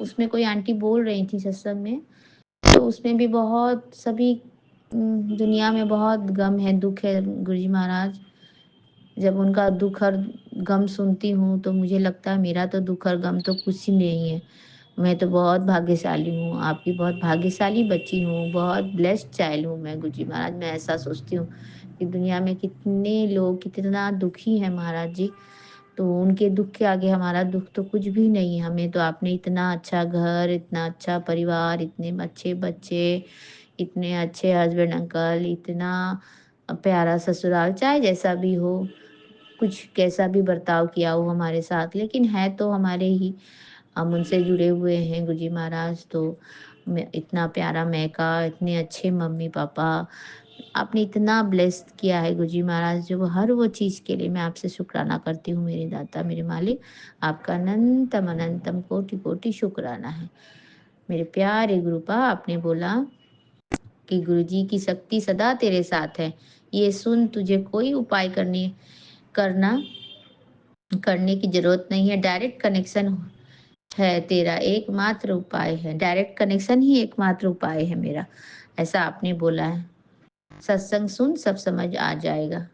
उसमें कोई आंटी बोल रही थी सत्संग में, तो उसमें भी बहुत सभी दुनिया में बहुत गम है, दुःख है गुरुजी महाराज। जब उनका दुःख और गम सुनती हूँ तो मुझे लगता है मेरा तो दुःख और गम तो कुछ ही नहीं है। मैं तो बहुत भाग्यशाली हूँ, आपकी बहुत भाग्यशाली बच्ची हूँ, बहुत ब्लेस्ड चाइल्ड हूँ मैं गुरुजी महाराज। मैं ऐसा सोचती हूँ कि दुनिया में कितने लोग कितना दुखी हैं महाराज जी, तो उनके दुःख के आगे हमारा दुःख तो कुछ भी नहीं है। हमें तो आपने इतना अच्छा घर, इतना अच्छा परिवार, इतने अच्छे बच्चे, इतने अच्छे हस्बैंड अंकल, इतना प्यारा ससुराल, चाहे जैसा भी हो, कुछ कैसा भी बर्ताव किया हो हमारे साथ, लेकिन है तो हमारे ही, हम उनसे जुड़े हुए हैं गुरुजी महाराज। तो मैं इतना प्यारा मैका, इतने अच्छे मम्मी-पापा, आपने इतना ब्लेस्ड किया है गुरुजी महाराज, जो हर वो चीज़ के लिए मैं आपसे शुक्राना करती हूँ मेरे दाता, मेरे मालिक। आपका अनंतम, अनंतम कोटि-कोटि शुक्राना है। मेरे प्यारे गुरुपा, आपने बोला कि गुरुजी की शक्ति सदा तेरे साथ है। ये सुन तुझे कोई उपाय करना करने की ज़रूरत नहीं है, डायरेक्ट कनेक्शन है तेरा एकमात्र उपाय है। डायरेक्ट कनेक्शन ही एकमात्र उपाय है मेरा, ऐसा आपने बोला है। सत्संग सुन सब समझ आ जाएगा,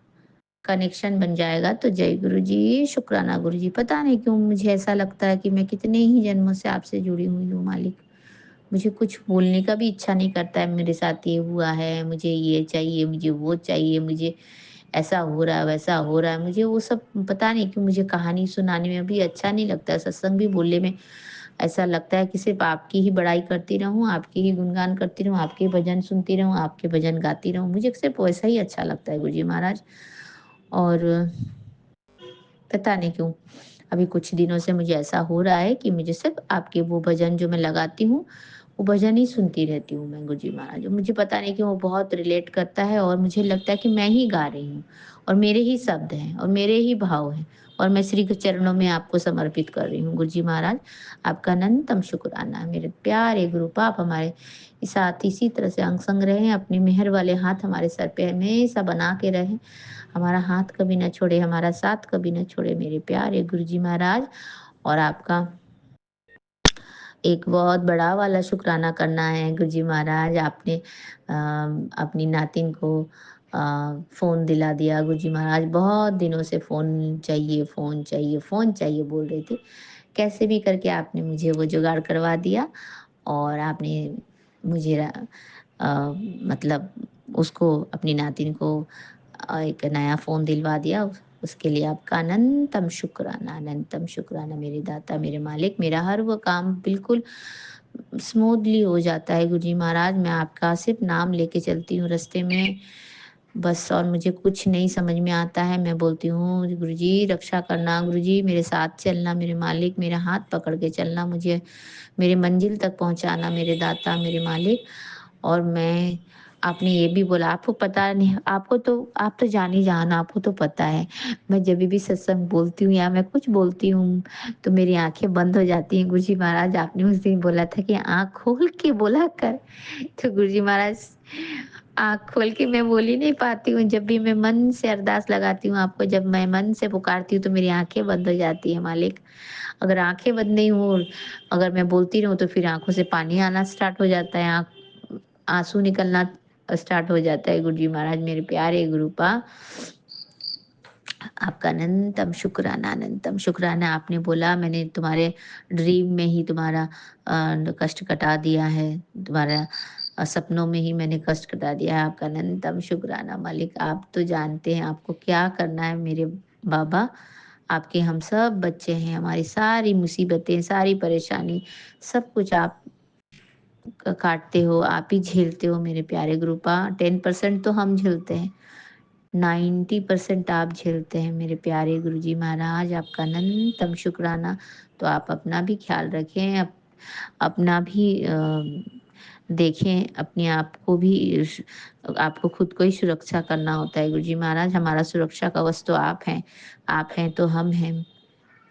कनेक्शन बन जाएगा। तो जय गुरु जी, शुक्राना गुरु जी। पता नहीं क्यों मुझे ऐसा लगता है कि मैं कितने ही जन्मों से आपसे जुड़ी हुई हूँ मालिक। मुझे कुछ बोलने का भी इच्छा नहीं करता है, मेरे साथ ये हुआ है, मुझे ये चाहिए, मुझे वो चाहिए, मुझे ऐसा हो रहा है, वैसा हो रहा है। मुझे वो सब पता नहीं क्यों मुझे कहानी सुनाने में भी अच्छा नहीं लगता है, सत्संग भी बोलने में ऐसा लगता है कि सिर्फ़ आपकी ही बड़ाई करती रहूँ, आपके ही गुणगान करती रहूँ, आपके भजन सुनती रहूँ, आपके भजन गाती रहूँ। मुझे सिर्फ़ वैसा ही अच्छा लगता है गुरुजी महाराज। और पता नहीं क्यों अभी कुछ दिनों से मुझे ऐसा हो रहा है कि मुझे सिर्फ़ आपके वो भजन जो मैं लगाती हूँ, वो भजन ही सुनती रहती हूँ मैं गुरुजी महाराज। मुझे पता नहीं क्यों वो बहुत रिलेट करता है और मुझे लगता है कि मैं ही गा रही हूँ और मेरे ही शब्द हैं और मेरे ही भाव हैं और मैं श्री के चरणों में आपको समर्पित कर रही हूँ गुरुजी महाराज। आपका अनंतम शुक्राना है मेरे प्यारे गुरु पाप, हमारे साथ इसी तरह से अंग संग रहें, अपने मेहर वाले हाथ हमारे सर पे हमेशा बना के रहें, हमारा हाथ कभी ना छोड़े, हमारा साथ कभी ना छोड़े मेरे प्यारे गुरुजी महाराज। और आपका एक बहुत बड़ा वाला शुक्राना करना है गुरुजी महाराज। आपने अपनी नातिन को फ़ोन दिला दिया गुरुजी महाराज। बहुत दिनों से फ़ोन चाहिए, फ़ोन चाहिए, फ़ोन चाहिए बोल रही थी। कैसे भी करके आपने मुझे वो जुगाड़ करवा दिया और आपने मुझे मतलब उसको अपनी नातिन को एक नया फ़ोन दिलवा दिया। उसके लिए आपका अनंतम शुक्राना मेरे दाता, मेरे मालिक। मेरा हर वो काम बिल्कुल स्मूथली हो जाता है गुरुजी महाराज। मैं आपका सिर्फ़ नाम लेके चलती हूँ रास्ते में बस, और मुझे कुछ नहीं समझ में आता है। मैं बोलती हूँ गुरुजी रक्षा करना, गुरुजी मेरे साथ चलना, मेरे मालिक मेरा हाथ पकड़ के चलना, मुझे मेरे मंजिल तक पहुँचाना मेरे दाता, मेरे मालिक। और मैं आपने ये भी बोला, आपको पता नहीं, आपको तो आप तो जान-ही-जान, आपको तो पता है, मैं जभी भी सत्संग बोलती हूँ या मैं कुछ बोलती हूँ, तो मेरी आँखें बंद हो जाती हैं। गुरुजी महाराज आपने उस दिन बोला था कि आँख खोल के बोला कर, तो गुरुजी महाराज आँख खोल के मैं बोल ही नहीं पाती हूँ। जब भी मैं मन से अरदास लगाती हूँ आपको, जब मैं मन से पुकारती हूँ, तो मेरी आँखें बंद हो जाती हैं मालिक। अगर आँखें बंद नहीं हों, अगर मैं बोलती रहूँ, तो फिर आँखों से पानी आना स्टार्ट हो जाता है, आँसू निकलना स्टार्ट हो जाता है गुरुजी महाराज, मेरे प्यारे गुरुपा। आपका अनंतम शुक्राना, अनंतम शुक्राना। आपने बोला मैंने तुम्हारे ड्रीम में ही तुम्हारा कष्ट कटा दिया है, तुम्हारा सपनों में ही मैंने कष्ट कटा दिया है। आपका अनंतम शुक्राना मालिक। आप तो जानते हैं आपको क्या करना है मेरे बाबा। आपके हम सब बच्चे हैं, हमारी सारी मुसीबतें, सारी परेशानी, सब कुछ आप काटते हो, आप ही झेलते हो मेरे प्यारे गुरुपा। 10% तो हम झेलते हैं, 90% आप झेलते हैं मेरे प्यारे गुरुजी महाराज। आपका अनंतम शुक्राना। तो आप अपना भी ख्याल रखें, अपना भी देखें, अपने आप को भी आपको खुद को ही सुरक्षा करना होता है गुरुजी महाराज। हमारा सुरक्षा कवच तो आप हैं, आप हैं तो हम हैं,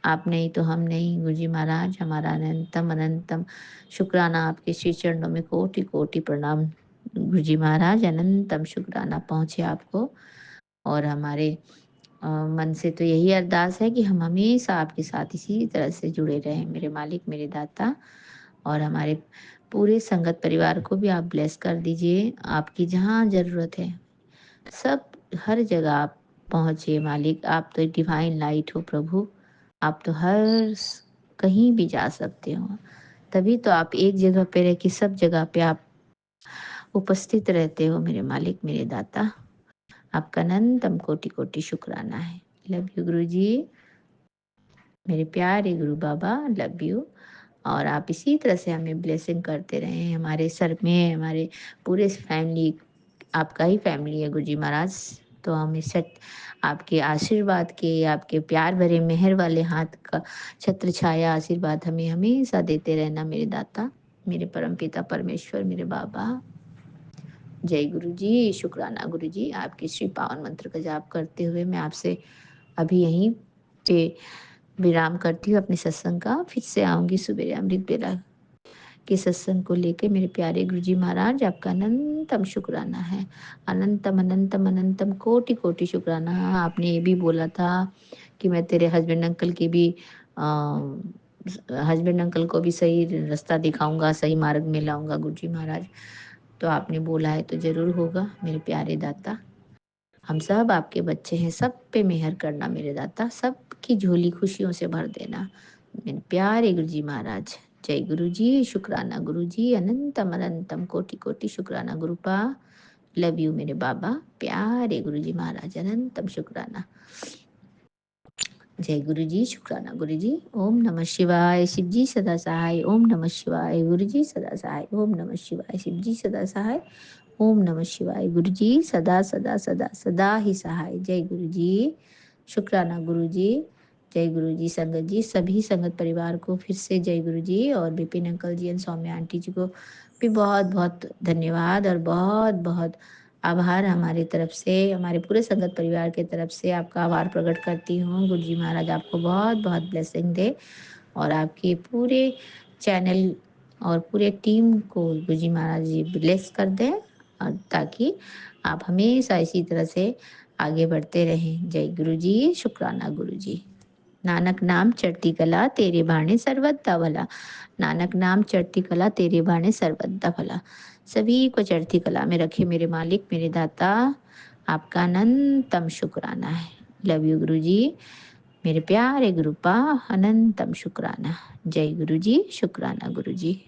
आप नहीं तो हम नहीं गुरुजी महाराज। हमारा अनंतम अनंतम शुक्राना, आपके श्री चरणों में कोटि कोटि प्रणाम गुरुजी महाराज। अनंतम शुक्राना पहुँचे आपको। और हमारे मन से तो यही अरदास है कि हम हमेशा आपके साथ इसी तरह से जुड़े रहें मेरे मालिक, मेरे दाता। और हमारे पूरे संगत परिवार को भी आप ब्लेस कर दीजिए। आपकी जहाँ ज़रूरत है सब हर जगह आप पहुँचिए मालिक। आप तो डिवाइन लाइट हो प्रभु। आप तो कहीं भी जा सकते हो। तभी तो आप एक जगह पे रह के सब जगह पे आप उपस्थित रहते हो मेरे मालिक, मेरे दाता। आपका अनंतम कोटि कोटि शुक्राना है। लव यू गुरु जी, मेरे प्यारे गुरु बाबा, लव यू। और आप इसी तरह से हमें ब्लेसिंग करते रहें हमारे सर में, हमारे पूरे फैमिली, आपका ही फैमिली है गुरुजी महाराज। तो हमें सच आपके आशीर्वाद के, आपके प्यार भरे मेहर वाले हाथ का छत्र छाया आशीर्वाद हमें हमेशा देते रहना मेरे दाता, मेरे परम पिता परमेश्वर, मेरे बाबा। जय गुरु जी, शुक्राना गुरु जी। आपके श्री पावन मंत्र का जाप करते हुए मैं आपसे अभी यहीं पे विराम करती हूँ अपने सत्संग का। फिर से आऊँगी सुबेरे अमृत बेला के सत्संग को लेके मेरे प्यारे गुरुजी महाराज। आपका अनंतम शुक्राना है, अनंतम अनंतम अनंतम कोटि कोटि शुक्राना। आपने ये भी बोला था कि मैं तेरे हस्बैंड अंकल की भी हस्बैंड अंकल को भी सही रास्ता दिखाऊंगा, सही मार्ग में लाऊंगा गुरुजी महाराज। तो आपने बोला है तो जरूर होगा मेरे प्यारे दाता। हम सब आपके बच्चे हैं, सब पे मेहर करना मेरे दाता, सबकी झोली खुशियों से भर देना मेरे प्यारे गुरुजी महाराज। जय गुरु जी, शुक्राना गुरु जी, अनंतम अनंतम कोटि कोटि शुक्राना गुरुपा। लव यू मेरे बाबा, प्यारे गुरुजी महाराज, अनंतम शुक्राना। जय गुरु जी, शुक्राना गुरु जी। ओम नमः शिवाय, शिव जी सदा सहाय। ओम नमः शिवाय, गुरु जी सदा सहाय। ओम नमः शिवाय, शिव जी सदा सहाय। ओम नमः शिवाय, गुरु जी सदा सदा सदा सदा ही सहाय। जय गुरु जी, शुक्राना गुरु जी। जय गुरु जी। संगत जी, सभी संगत परिवार को फिर से जय गुरु जी। और विपिन अंकल जी और सौम्या आंटी जी को भी बहुत बहुत धन्यवाद और बहुत बहुत आभार हमारी तरफ से, हमारे पूरे संगत परिवार के तरफ से आपका आभार प्रकट करती हूँ। गुरु जी महाराज आपको बहुत बहुत ब्लेसिंग दे और आपके पूरे चैनल और पूरे टीम को गुरु जी महाराज जी ब्लेस कर दें, और ताकि आप हमेशा इसी तरह से आगे बढ़ते रहें। जय गुरु जी, शुक्राना गुरु जी। नानक नाम चढ़ती कला तेरे बाणे सर्वदा भला। नानक नाम चढ़ती कला तेरे बाणे सर्वदा भला। सभी को चढ़ती कला में रखे मेरे मालिक, मेरे दाता। आपका अनंतम शुक्राना है। लव यू गुरु जी, मेरे प्यारे गुरुपा, अनंतम शुक्राना। जय गुरु जी, शुक्राना गुरु जी।